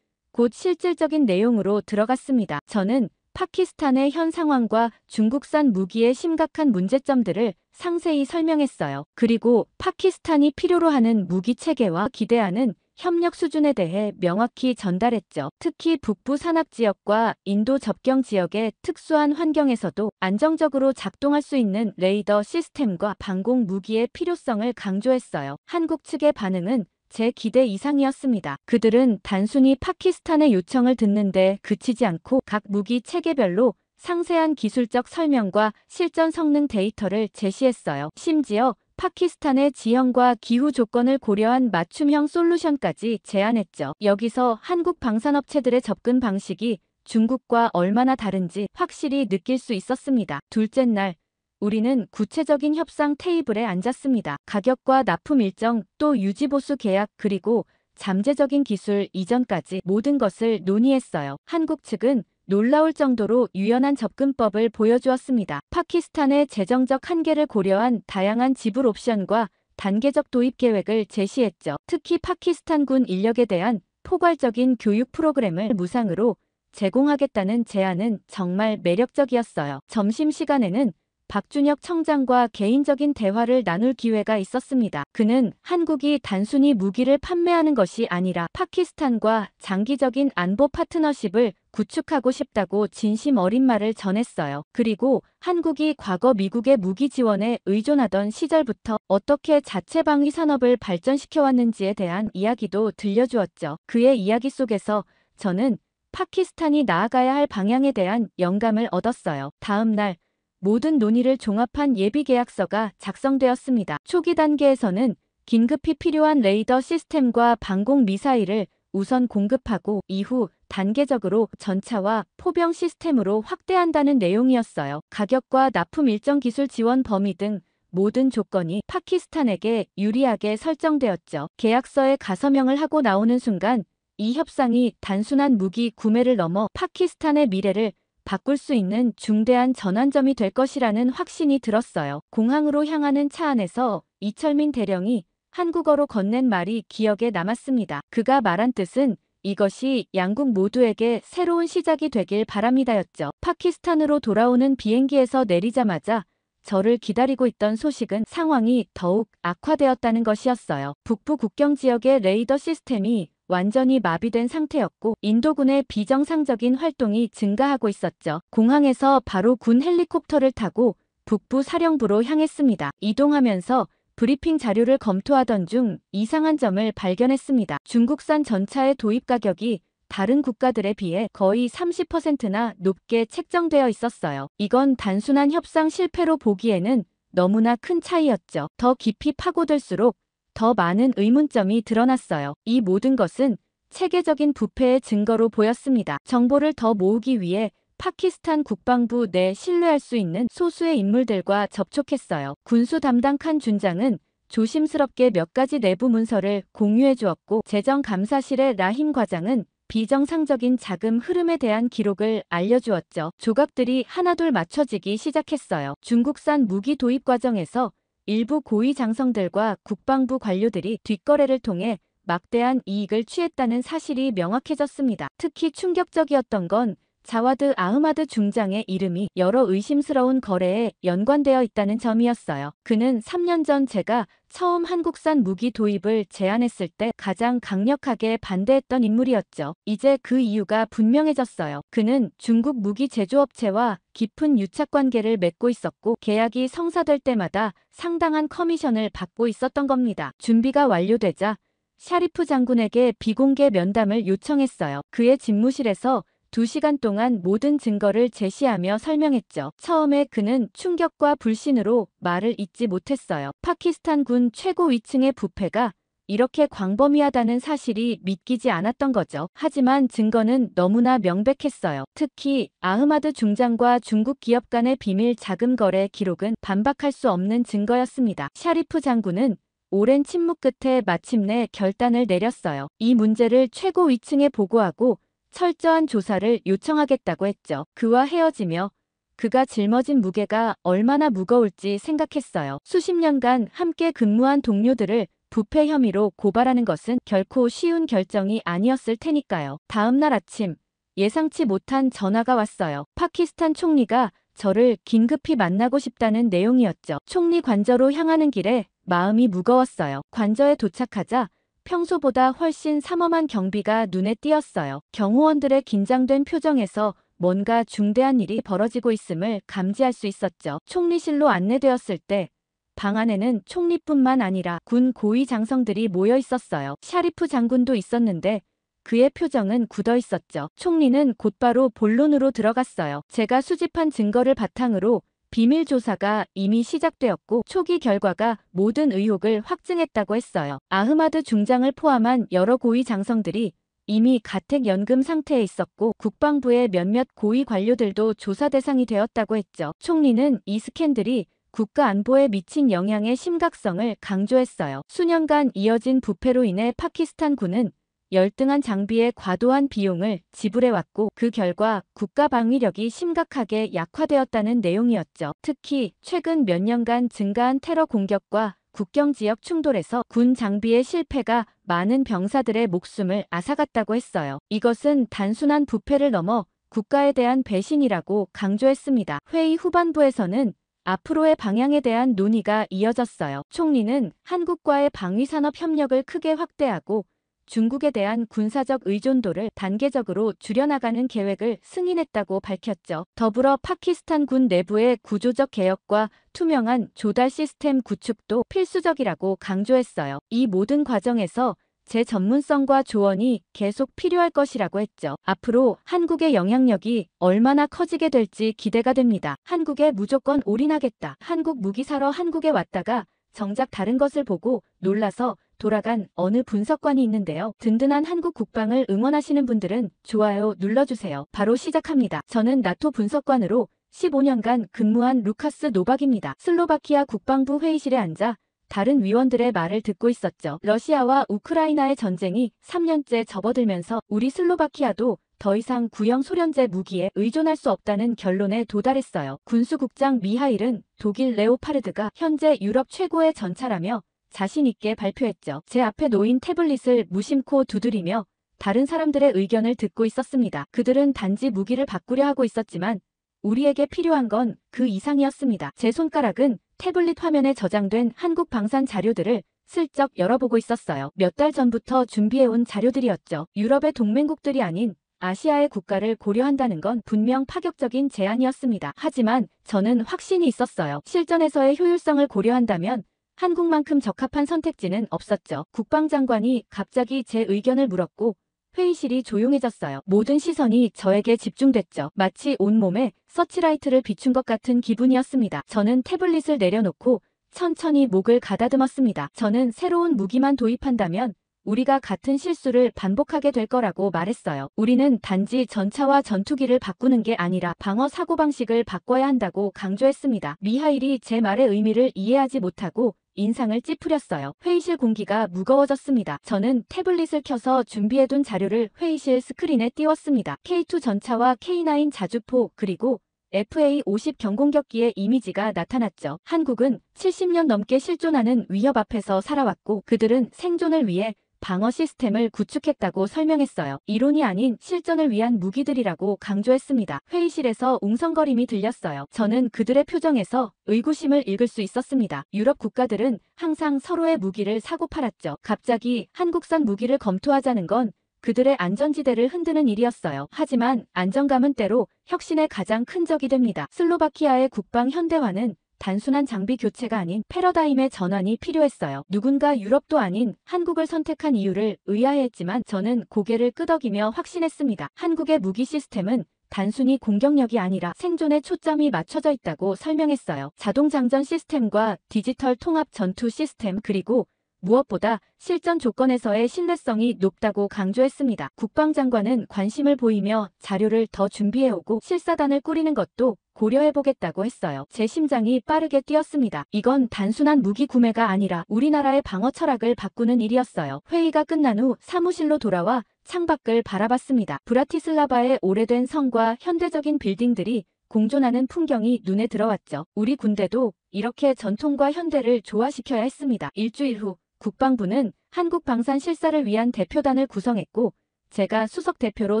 곧 실질적인 내용으로 들어갔습니다. 저는 파키스탄의 현 상황과 중국산 무기의 심각한 문제점들을 상세히 설명했어요. 그리고 파키스탄이 필요로 하는 무기 체계와 기대하는 협력 수준에 대해 명확히 전달했죠. 특히 북부 산악 지역과 인도 접경 지역의 특수한 환경에서도 안정적으로 작동할 수 있는 레이더 시스템과 방공 무기의 필요성을 강조했어요. 한국 측의 반응은 제 기대 이상이었습니다. 그들은 단순히 파키스탄의 요청을 듣는데 그치지 않고 각 무기 체계별로 상세한 기술적 설명과 실전 성능 데이터를 제시했어요. 심지어 파키스탄의 지형과 기후 조건을 고려한 맞춤형 솔루션까지 제안했죠. 여기서 한국 방산업체들의 접근 방식이 중국과 얼마나 다른지 확실히 느낄 수 있었습니다. 둘째 날, 우리는 구체적인 협상 테이블에 앉았습니다. 가격과 납품 일정, 또 유지보수 계약, 그리고 잠재적인 기술 이전까지 모든 것을 논의했어요. 한국 측은 놀라울 정도로 유연한 접근법을 보여주었습니다. 파키스탄의 재정적 한계를 고려한 다양한 지불 옵션과 단계적 도입 계획을 제시했죠. 특히 파키스탄군 인력에 대한 포괄적인 교육 프로그램을 무상으로 제공하겠다는 제안은 정말 매력적이었어요. 점심시간에는 박준혁 청장과 개인적인 대화를 나눌 기회가 있었습니다. 그는 한국이 단순히 무기를 판매하는 것이 아니라 파키스탄과 장기적인 안보 파트너십을 구축하고 싶다고 진심 어린 말을 전했어요. 그리고 한국이 과거 미국의 무기 지원에 의존하던 시절부터 어떻게 자체 방위 산업을 발전시켜왔는지에 대한 이야기도 들려주었죠. 그의 이야기 속에서 저는 파키스탄이 나아가야 할 방향에 대한 영감을 얻었어요. 다음 날 모든 논의를 종합한 예비계약서가 작성되었습니다. 초기 단계에서는 긴급히 필요한 레이더 시스템과 방공 미사일을 우선 공급하고 이후 단계적으로 전차와 포병 시스템으로 확대한다는 내용이었어요. 가격과 납품 일정, 기술 지원 범위 등 모든 조건이 파키스탄에게 유리하게 설정되었죠. 계약서에 가서명을 하고 나오는 순간 이 협상이 단순한 무기 구매를 넘어 파키스탄의 미래를 바꿀 수 있는 중대한 전환점이 될 것이라는 확신이 들었어요. 공항으로 향하는 차 안에서 이철민 대령이 한국어로 건넨 말이 기억에 남았습니다. 그가 말한 뜻은 이것이 양국 모두에게 새로운 시작이 되길 바랍니다였죠. 파키스탄으로 돌아오는 비행기에서 내리자마자 저를 기다리고 있던 소식은 상황이 더욱 악화되었다는 것이었어요. 북부 국경 지역의 레이더 시스템이 완전히 마비된 상태였고 인도군의 비정상적인 활동이 증가하고 있었죠. 공항에서 바로 군 헬리콥터를 타고 북부 사령부로 향했습니다. 이동하면서 브리핑 자료를 검토하던 중 이상한 점을 발견했습니다. 중국산 전차의 도입 가격이 다른 국가들에 비해 거의 30%나 높게 책정되어 있었어요. 이건 단순한 협상 실패로 보기에는 너무나 큰 차이였죠. 더 깊이 파고들수록 더 많은 의문점이 드러났어요. 이 모든 것은 체계적인 부패의 증거로 보였습니다. 정보를 더 모으기 위해 파키스탄 국방부 내 신뢰할 수 있는 소수의 인물들과 접촉했어요. 군수 담당 칸 준장은 조심스럽게 몇 가지 내부 문서를 공유해 주었고 재정감사실의 라힘 과장은 비정상적인 자금 흐름에 대한 기록을 알려주었죠. 조각들이 하나둘 맞춰지기 시작했어요. 중국산 무기 도입 과정에서 일부 고위 장성들과 국방부 관료들이 뒷거래를 통해 막대한 이익을 취했다는 사실이 명확해졌습니다. 특히 충격적이었던 건 자와드 아흐마드 중장의 이름이 여러 의심스러운 거래에 연관되어 있다는 점이었어요. 그는 3년 전 제가 처음 한국산 무기 도입을 제안했을 때 가장 강력하게 반대했던 인물이었죠. 이제 그 이유가 분명해졌어요. 그는 중국 무기 제조업체와 깊은 유착관계를 맺고 있었고 계약이 성사될 때마다 상당한 커미션을 받고 있었던 겁니다. 준비가 완료되자 샤리프 장군에게 비공개 면담을 요청했어요. 그의 집무실에서 2시간 동안 모든 증거를 제시하며 설명했죠. 처음에 그는 충격과 불신으로 말을 잇지 못했어요. 파키스탄 군 최고 위층의 부패가 이렇게 광범위하다는 사실이 믿기지 않았던 거죠. 하지만 증거는 너무나 명백했어요. 특히 아흐마드 중장과 중국 기업 간의 비밀 자금 거래 기록은 반박할 수 없는 증거였습니다. 샤리프 장군은 오랜 침묵 끝에 마침내 결단을 내렸어요. 이 문제를 최고 위층에 보고하고 철저한 조사를 요청하겠다고 했죠. 그와 헤어지며 그가 짊어진 무게가 얼마나 무거울지 생각했어요. 수십 년간 함께 근무한 동료들을 부패 혐의로 고발하는 것은 결코 쉬운 결정이 아니었을 테니까요. 다음 날 아침 예상치 못한 전화가 왔어요. 파키스탄 총리가 저를 긴급히 만나고 싶다는 내용이었죠. 총리 관저로 향하는 길에 마음이 무거웠어요. 관저에 도착하자 평소보다 훨씬 삼엄한 경비가 눈에 띄었어요. 경호원들의 긴장된 표정에서 뭔가 중대한 일이 벌어지고 있음을 감지할 수 있었죠. 총리실로 안내되었을 때 방 안에는 총리뿐만 아니라 군 고위 장성들이 모여 있었어요. 샤리프 장군도 있었는데 그의 표정은 굳어 있었죠. 총리는 곧바로 본론으로 들어갔어요. 제가 수집한 증거를 바탕으로 비밀 조사가 이미 시작되었고 초기 결과가 모든 의혹을 확증했다고 했어요. 아흐마드 중장을 포함한 여러 고위 장성들이 이미 가택연금 상태에 있었고 국방부의 몇몇 고위 관료들도 조사 대상이 되었다고 했죠. 총리는 이 스캔들이 국가 안보에 미친 영향의 심각성을 강조했어요. 수년간 이어진 부패로 인해 파키스탄군은 열등한 장비에 과도한 비용을 지불해왔고 그 결과 국가 방위력이 심각하게 약화되었다는 내용이었죠. 특히 최근 몇 년간 증가한 테러 공격과 국경 지역 충돌에서 군 장비의 실패가 많은 병사들의 목숨을 앗아갔다고 했어요. 이것은 단순한 부패를 넘어 국가에 대한 배신이라고 강조했습니다. 회의 후반부에서는 앞으로의 방향에 대한 논의가 이어졌어요. 총리는 한국과의 방위산업 협력을 크게 확대하고 중국에 대한 군사적 의존도를 단계적으로 줄여나가는 계획을 승인했다고 밝혔죠. 더불어 파키스탄 군 내부의 구조적 개혁과 투명한 조달 시스템 구축도 필수적이라고 강조했어요. 이 모든 과정에서 제 전문성과 조언이 계속 필요할 것이라고 했죠. 앞으로 한국의 영향력이 얼마나 커지게 될지 기대가 됩니다. 한국에 무조건 올인하겠다. 한국 무기 사러 한국에 왔다가 정작 다른 것을 보고 놀라서 돌아간 어느 분석관이 있는데요. 든든한 한국 국방을 응원하시는 분들은 좋아요 눌러주세요. 바로 시작합니다. 저는 나토 분석관으로 15년간 근무한 루카스 노박입니다. 슬로바키아 국방부 회의실에 앉아 다른 위원들의 말을 듣고 있었죠. 러시아와 우크라이나의 전쟁이 3년째 접어들면서 우리 슬로바키아도 더 이상 구형 소련제 무기에 의존할 수 없다는 결론에 도달했어요. 군수국장 미하일은 독일 레오파르드가 현재 유럽 최고의 전차라며 자신 있게 발표했죠. 제 앞에 놓인 태블릿을 무심코 두드리며 다른 사람들의 의견을 듣고 있었습니다. 그들은 단지 무기를 바꾸려 하고 있었지만 우리에게 필요한 건 그 이상이었습니다. 제 손가락은 태블릿 화면에 저장된 한국 방산 자료들을 슬쩍 열어보고 있었어요. 몇 달 전부터 준비해온 자료들이었죠. 유럽의 동맹국들이 아닌 아시아의 국가를 고려한다는 건 분명 파격적인 제안이었습니다. 하지만 저는 확신이 있었어요. 실전에서의 효율성을 고려한다면 한국만큼 적합한 선택지는 없었죠. 국방장관이 갑자기 제 의견을 물었고 회의실이 조용해졌어요. 모든 시선이 저에게 집중됐죠. 마치 온몸에 서치라이트를 비춘 것 같은 기분이었습니다. 저는 태블릿을 내려놓고 천천히 목을 가다듬었습니다. 저는 새로운 무기만 도입한다면 우리가 같은 실수를 반복하게 될 거라고 말했어요. 우리는 단지 전차와 전투기를 바꾸는 게 아니라 방어 사고방식을 바꿔야 한다고 강조했습니다. 미하일이 제 말의 의미를 이해하지 못하고 인상을 찌푸렸어요. 회의실 공기가 무거워졌습니다. 저는 태블릿을 켜서 준비해둔 자료를 회의실 스크린에 띄웠습니다. K2 전차와 K9 자주포 그리고 FA-50 경공격기의 이미지가 나타났죠. 한국은 70년 넘게 실존하는 위협 앞에서 살아왔고 그들은 생존을 위해 방어 시스템을 구축했다고 설명했어요. 이론이 아닌 실전을 위한 무기들이라고 강조했습니다. 회의실에서 웅성거림이 들렸어요. 저는 그들의 표정에서 의구심을 읽을 수 있었습니다. 유럽 국가들은 항상 서로의 무기를 사고 팔았죠. 갑자기 한국산 무기를 검토하자는 건 그들의 안전지대를 흔드는 일이었어요. 하지만 안정감은 때로 혁신의 가장 큰 적이 됩니다. 슬로바키아의 국방 현대화는 단순한 장비 교체가 아닌 패러다임의 전환이 필요했어요. 누군가 유럽도 아닌 한국을 선택한 이유를 의아해했지만 저는 고개를 끄덕이며 확신했습니다. 한국의 무기 시스템은 단순히 공격력이 아니라 생존에 초점이 맞춰져 있다고 설명했어요. 자동 장전 시스템과 디지털 통합 전투 시스템 그리고 무엇보다 실전 조건에서의 신뢰성이 높다고 강조했습니다. 국방장관은 관심을 보이며 자료를 더 준비해오고 실사단을 꾸리는 것도 고려해보겠다고 했어요. 제 심장이 빠르게 뛰었습니다. 이건 단순한 무기 구매가 아니라 우리나라의 방어 철학을 바꾸는 일이었어요. 회의가 끝난 후 사무실로 돌아와 창밖을 바라봤습니다. 브라티슬라바의 오래된 성과 현대적인 빌딩들이 공존하는 풍경이 눈에 들어왔죠. 우리 군대도 이렇게 전통과 현대를 조화시켜야 했습니다. 일주일 후 국방부는 한국 방산 실사를 위한 대표단을 구성했고 제가 수석 대표로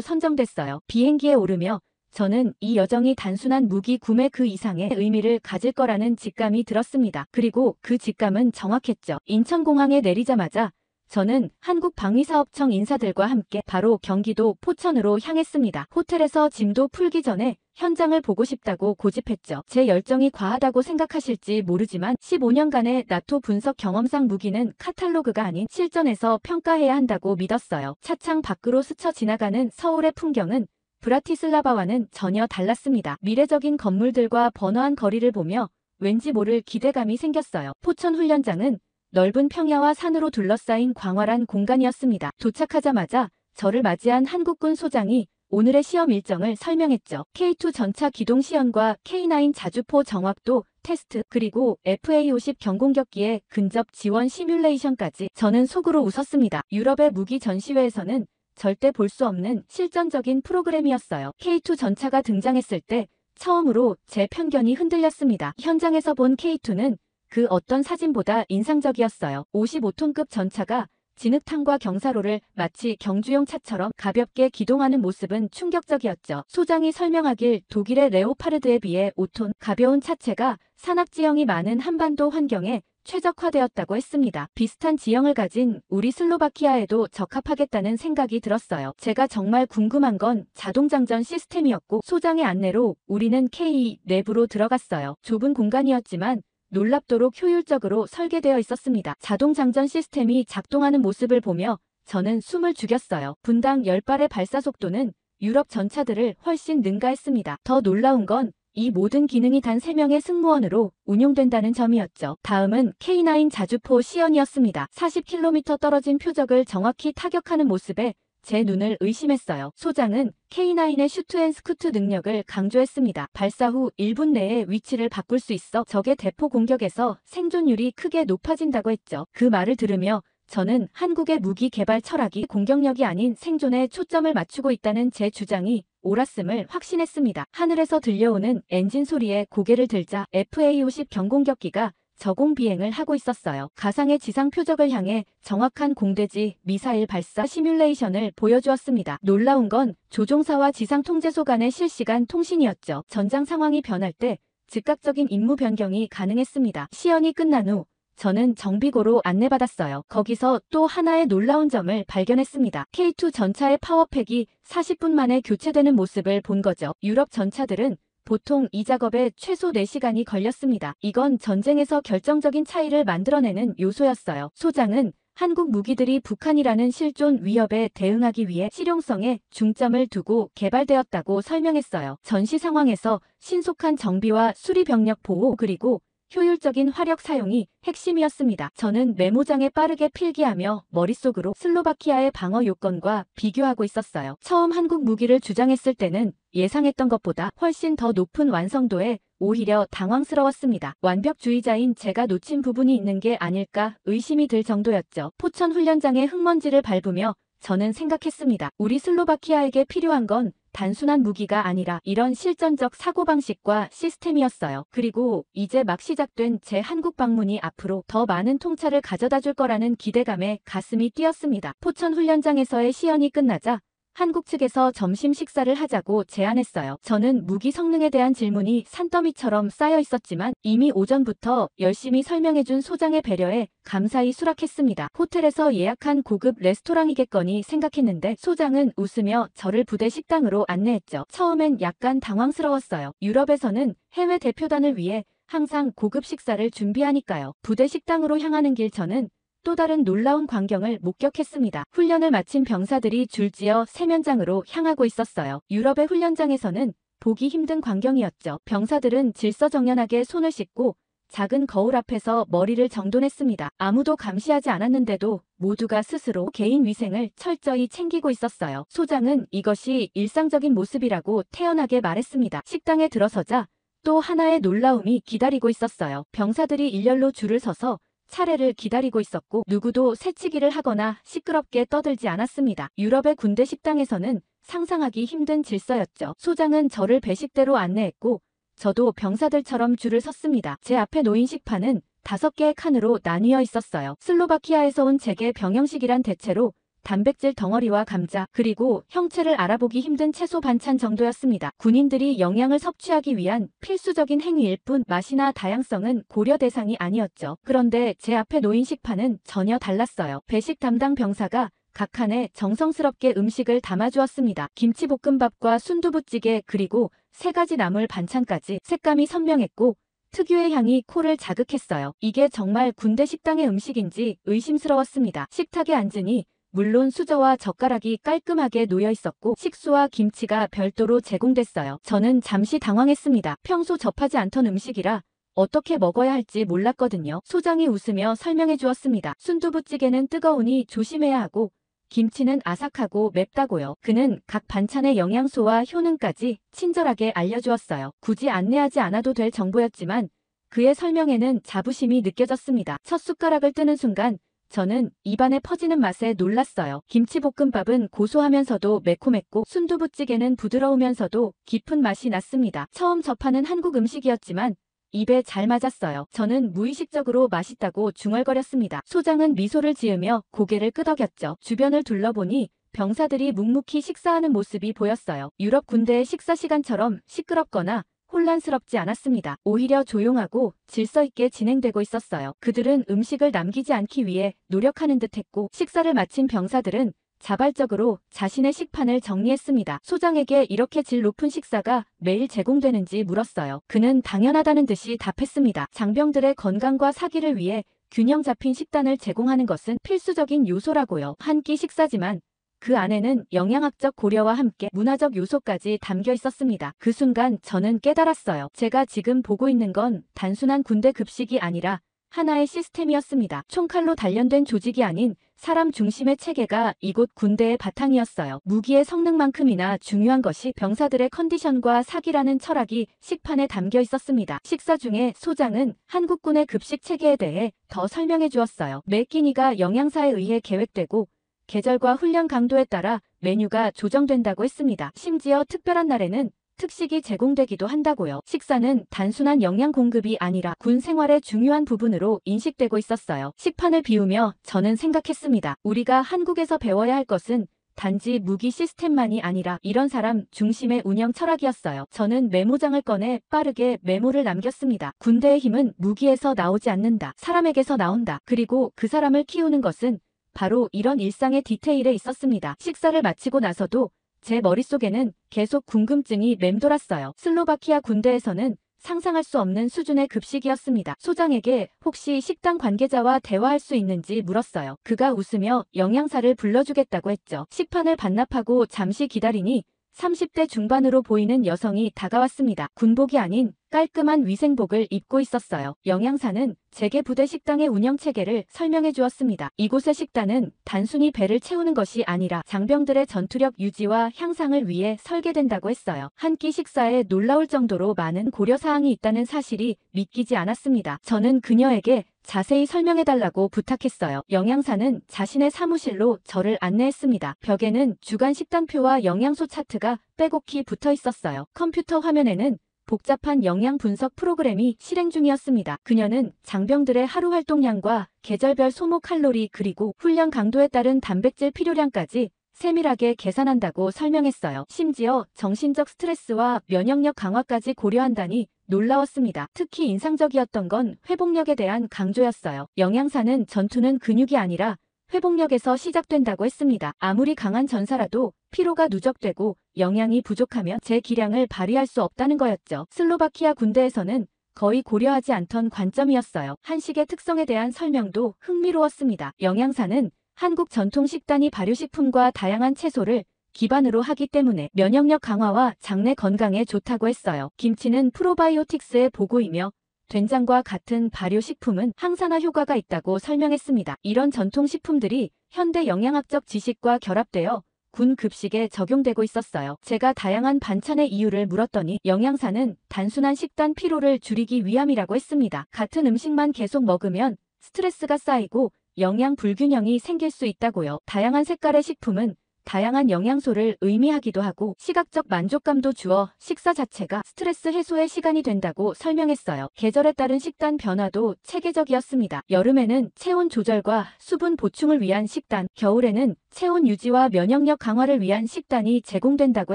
선정됐어요. 비행기에 오르며 저는 이 여정이 단순한 무기 구매 그 이상의 의미를 가질 거라는 직감이 들었습니다. 그리고 그 직감은 정확했죠. 인천공항에 내리자마자 저는 한국방위사업청 인사들과 함께 바로 경기도 포천으로 향했습니다. 호텔에서 짐도 풀기 전에 현장을 보고 싶다고 고집했죠. 제 열정이 과하다고 생각하실지 모르지만 15년간의 나토 분석 경험상 무기는 카탈로그가 아닌 실전에서 평가해야 한다고 믿었어요. 차창 밖으로 스쳐 지나가는 서울의 풍경은 브라티슬라바와는 전혀 달랐습니다. 미래적인 건물들과 번화한 거리를 보며 왠지 모를 기대감이 생겼어요. 포천 훈련장은 넓은 평야와 산으로 둘러싸인 광활한 공간이었습니다. 도착하자마자 저를 맞이한 한국군 소장이 오늘의 시험 일정을 설명했죠. K2 전차 기동 시연과 K9 자주포 정확도 테스트 그리고 FA-50 경공격기의 근접 지원 시뮬레이션까지. 저는 속으로 웃었습니다. 유럽의 무기 전시회에서는 절대 볼 수 없는 실전적인 프로그램이었어요. K2 전차가 등장했을 때 처음으로 제 편견이 흔들렸습니다. 현장에서 본 K2는 그 어떤 사진보다 인상적이었어요. 55톤급 전차가 진흙탕과 경사로를 마치 경주용 차처럼 가볍게 기동하는 모습은 충격적이었죠. 소장이 설명하길 독일의 레오파르드에 비해 5톤 가벼운 차체가 산악 지형이 많은 한반도 환경에 최적화되었다고 했습니다. 비슷한 지형을 가진 우리 슬로바키아에도 적합하겠다는 생각이 들었어요. 제가 정말 궁금한 건 자동장전 시스템이었고 소장의 안내로 우리는 K2 내부로 들어갔어요. 좁은 공간이었지만 놀랍도록 효율적으로 설계되어 있었습니다. 자동장전 시스템이 작동하는 모습을 보며 저는 숨을 죽였어요. 분당 10발의 발사 속도는 유럽 전차들을 훨씬 능가했습니다. 더 놀라운 건 이 모든 기능이 단 3명의 승무원으로 운용된다는 점이었죠. 다음은 K9 자주포 시연이었습니다. 40km 떨어진 표적을 정확히 타격하는 모습에 제 눈을 의심했어요. 소장은 K9의 슈트앤스쿠트 능력을 강조했습니다. 발사 후 1분 내에 위치를 바꿀 수 있어 적의 대포 공격에서 생존율이 크게 높아진다고 했죠. 그 말을 들으며 저는 한국의 무기 개발 철학이 공격력이 아닌 생존에 초점을 맞추고 있다는 제 주장이 옳았음을 확신했습니다. 하늘에서 들려오는 엔진 소리에 고개를 들자 FA-50 경공격기가 저공 비행을 하고 있었어요. 가상의 지상 표적을 향해 정확한 공대지 미사일 발사 시뮬레이션을 보여주었습니다. 놀라운 건 조종사와 지상 통제소 간의 실시간 통신이었죠. 전장 상황이 변할 때 즉각적인 임무 변경이 가능했습니다. 시연이 끝난 후 저는 정비고로 안내받았어요. 거기서 또 하나의 놀라운 점을 발견했습니다. K2 전차의 파워팩이 40분 만에 교체되는 모습을 본 거죠. 유럽 전차들은 보통 이 작업에 최소 4시간이 걸렸습니다. 이건 전쟁에서 결정적인 차이를 만들어내는 요소였어요. 소장은 한국 무기들이 북한이라는 실존 위협에 대응하기 위해 실용성에 중점을 두고 개발되었다고 설명했어요. 전시 상황에서 신속한 정비와 수리 병력 보호 그리고 효율적인 화력 사용이 핵심이었습니다. 저는 메모장에 빠르게 필기하며 머릿속으로 슬로바키아의 방어 요건과 비교하고 있었어요. 처음 한국 무기를 주장했을 때는 예상했던 것보다 훨씬 더 높은 완성도에 오히려 당황스러웠습니다. 완벽주의자인 제가 놓친 부분이 있는 게 아닐까 의심이 들 정도였죠. 포천 훈련장의 흙먼지를 밟으며 저는 생각했습니다. 우리 슬로바키아에게 필요한 건 단순한 무기가 아니라 이런 실전적 사고방식과 시스템이었어요. 그리고 이제 막 시작된 제 한국 방문이 앞으로 더 많은 통찰을 가져다 줄 거라는 기대감에 가슴이 뛰었습니다. 포천 훈련장에서의 시연이 끝나자 한국 측에서 점심 식사를 하자고 제안했어요. 저는 무기 성능에 대한 질문이 산더미처럼 쌓여 있었지만 이미 오전부터 열심히 설명해준 소장의 배려에 감사히 수락했습니다. 호텔에서 예약한 고급 레스토랑이겠거니 생각했는데 소장은 웃으며 저를 부대 식당으로 안내했죠. 처음엔 약간 당황스러웠어요. 유럽에서는 해외 대표단을 위해 항상 고급 식사를 준비하니까요. 부대 식당으로 향하는 길 저는 또 다른 놀라운 광경을 목격했습니다. 훈련을 마친 병사들이 줄지어 세면장으로 향하고 있었어요. 유럽의 훈련장에서는 보기 힘든 광경이었죠. 병사들은 질서정연하게 손을 씻고 작은 거울 앞에서 머리를 정돈했습니다. 아무도 감시하지 않았는데도 모두가 스스로 개인 위생을 철저히 챙기고 있었어요. 소장은 이것이 일상적인 모습이라고 태연하게 말했습니다. 식당에 들어서자 또 하나의 놀라움이 기다리고 있었어요. 병사들이 일렬로 줄을 서서 차례를 기다리고 있었고 누구도 새치기를 하거나 시끄럽게 떠들지 않았습니다. 유럽의 군대 식당에서는 상상하기 힘든 질서였죠. 소장은 저를 배식대로 안내했고 저도 병사들처럼 줄을 섰습니다. 제 앞에 놓인 식판은 5개의 칸으로 나뉘어 있었어요. 슬로바키아에서 온 제게 병영식이란 대체로 단백질 덩어리와 감자, 그리고 형체를 알아보기 힘든 채소 반찬 정도였습니다. 군인들이 영양을 섭취하기 위한 필수적인 행위일 뿐 맛이나 다양성은 고려 대상이 아니었죠. 그런데 제 앞에 놓인 식판은 전혀 달랐어요. 배식 담당 병사가 각 칸에 정성스럽게 음식을 담아주었습니다. 김치볶음밥과 순두부찌개, 그리고 3가지 나물 반찬까지. 색감이 선명했고 특유의 향이 코를 자극했어요. 이게 정말 군대 식당의 음식인지 의심스러웠습니다. 식탁에 앉으니 물론 수저와 젓가락이 깔끔하게 놓여 있었고 식수와 김치가 별도로 제공됐어요. 저는 잠시 당황했습니다. 평소 접하지 않던 음식이라 어떻게 먹어야 할지 몰랐거든요. 소장이 웃으며 설명해 주었습니다. 순두부찌개는 뜨거우니 조심해야 하고 김치는 아삭하고 맵다고요. 그는 각 반찬의 영양소와 효능까지 친절하게 알려주었어요. 굳이 안내하지 않아도 될 정보였지만 그의 설명에는 자부심이 느껴졌습니다. 첫 숟가락을 뜨는 순간 저는 입안에 퍼지는 맛에 놀랐어요. 김치볶음밥은 고소하면서도 매콤했고 순두부찌개는 부드러우면서도 깊은 맛이 났습니다. 처음 접하는 한국 음식이었지만 입에 잘 맞았어요. 저는 무의식적으로 맛있다고 중얼거렸습니다. 소장은 미소를 지으며 고개를 끄덕였죠. 주변을 둘러보니 병사들이 묵묵히 식사하는 모습이 보였어요. 유럽 군대의 식사 시간처럼 시끄럽거나 혼란스럽지 않았습니다. 오히려 조용하고 질서 있게 진행되고 있었어요. 그들은 음식을 남기지 않기 위해 노력하는 듯했고 식사를 마친 병사들은 자발적으로 자신의 식판을 정리했습니다. 소장에게 이렇게 질 높은 식사가 매일 제공되는지 물었어요. 그는 당연하다는 듯이 답했습니다. 장병들의 건강과 사기를 위해 균형 잡힌 식단을 제공하는 것은 필수적인 요소라고요. 한 끼 식사지만 그 안에는 영양학적 고려와 함께 문화적 요소까지 담겨 있었습니다. 그 순간 저는 깨달았어요. 제가 지금 보고 있는 건 단순한 군대 급식이 아니라 하나의 시스템이었습니다. 총칼로 단련된 조직이 아닌 사람 중심의 체계가 이곳 군대의 바탕이었어요. 무기의 성능만큼이나 중요한 것이 병사들의 컨디션과 사기라는 철학이 식판에 담겨 있었습니다. 식사 중에 소장은 한국군의 급식 체계에 대해 더 설명해 주었어요. 매 끼니가 영양사에 의해 계획되고 계절과 훈련 강도에 따라 메뉴가 조정된다고 했습니다. 심지어 특별한 날에는 특식이 제공되기도 한다고요. 식사는 단순한 영양 공급이 아니라 군 생활의 중요한 부분으로 인식되고 있었어요. 식판을 비우며 저는 생각했습니다. 우리가 한국에서 배워야 할 것은 단지 무기 시스템만이 아니라 이런 사람 중심의 운영 철학이었어요. 저는 메모장을 꺼내 빠르게 메모를 남겼습니다. 군대의 힘은 무기에서 나오지 않는다. 사람에게서 나온다. 그리고 그 사람을 키우는 것은 바로 이런 일상의 디테일에 있었습니다. 식사를 마치고 나서도 제 머릿속에는 계속 궁금증이 맴돌았어요. 슬로바키아 군대에서는 상상할 수 없는 수준의 급식이었습니다. 소장에게 혹시 식당 관계자와 대화할 수 있는지 물었어요. 그가 웃으며 영양사를 불러주겠다고 했죠. 식판을 반납하고 잠시 기다리니 30대 중반으로 보이는 여성이 다가왔습니다. 군복이 아닌 깔끔한 위생복을 입고 있었어요. 영양사는 제게 부대 식당의 운영체계를 설명해 주었습니다. 이곳의 식단은 단순히 배를 채우는 것이 아니라 장병들의 전투력 유지와 향상을 위해 설계된다고 했어요. 한 끼 식사에 놀라울 정도로 많은 고려사항이 있다는 사실이 믿기지 않았습니다. 저는 그녀에게 자세히 설명해달라고 부탁했어요. 영양사는 자신의 사무실로 저를 안내했습니다. 벽에는 주간 식단표와 영양소 차트가 빼곡히 붙어 있었어요. 컴퓨터 화면에는 복잡한 영양 분석 프로그램이 실행 중이었습니다. 그녀는 장병들의 하루 활동량과 계절별 소모 칼로리 그리고 훈련 강도에 따른 단백질 필요량까지 세밀하게 계산한다고 설명했어요. 심지어 정신적 스트레스와 면역력 강화까지 고려한다니 놀라웠습니다. 특히 인상적이었던 건 회복력에 대한 강조였어요. 영양사는 전투는 근육이 아니라 회복력에서 시작된다고 했습니다. 아무리 강한 전사라도 피로가 누적되고 영양이 부족하면 제 기량을 발휘할 수 없다는 거였죠. 슬로바키아 군대에서는 거의 고려하지 않던 관점이었어요. 한식의 특성에 대한 설명도 흥미로웠습니다. 영양사는 한국 전통 식단이 발효식품과 다양한 채소를 기반으로 하기 때문에 면역력 강화와 장내 건강에 좋다고 했어요. 김치는 프로바이오틱스의 보고이며 된장과 같은 발효식품은 항산화 효과가 있다고 설명했습니다. 이런 전통식품들이 현대 영양학적 지식과 결합되어 군 급식에 적용되고 있었어요. 제가 다양한 반찬의 이유를 물었더니 영양사는 단순한 식단 피로를 줄이기 위함이라고 했습니다. 같은 음식만 계속 먹으면 스트레스가 쌓이고 영양 불균형이 생길 수 있다고요. 다양한 색깔의 식품은 다양한 영양소를 의미하기도 하고 시각적 만족감도 주어 식사 자체가 스트레스 해소의 시간이 된다고 설명했어요. 계절에 따른 식단 변화도 체계적이었습니다. 여름에는 체온 조절과 수분 보충을 위한 식단, 겨울에는 체온 유지와 면역력 강화를 위한 식단이 제공된다고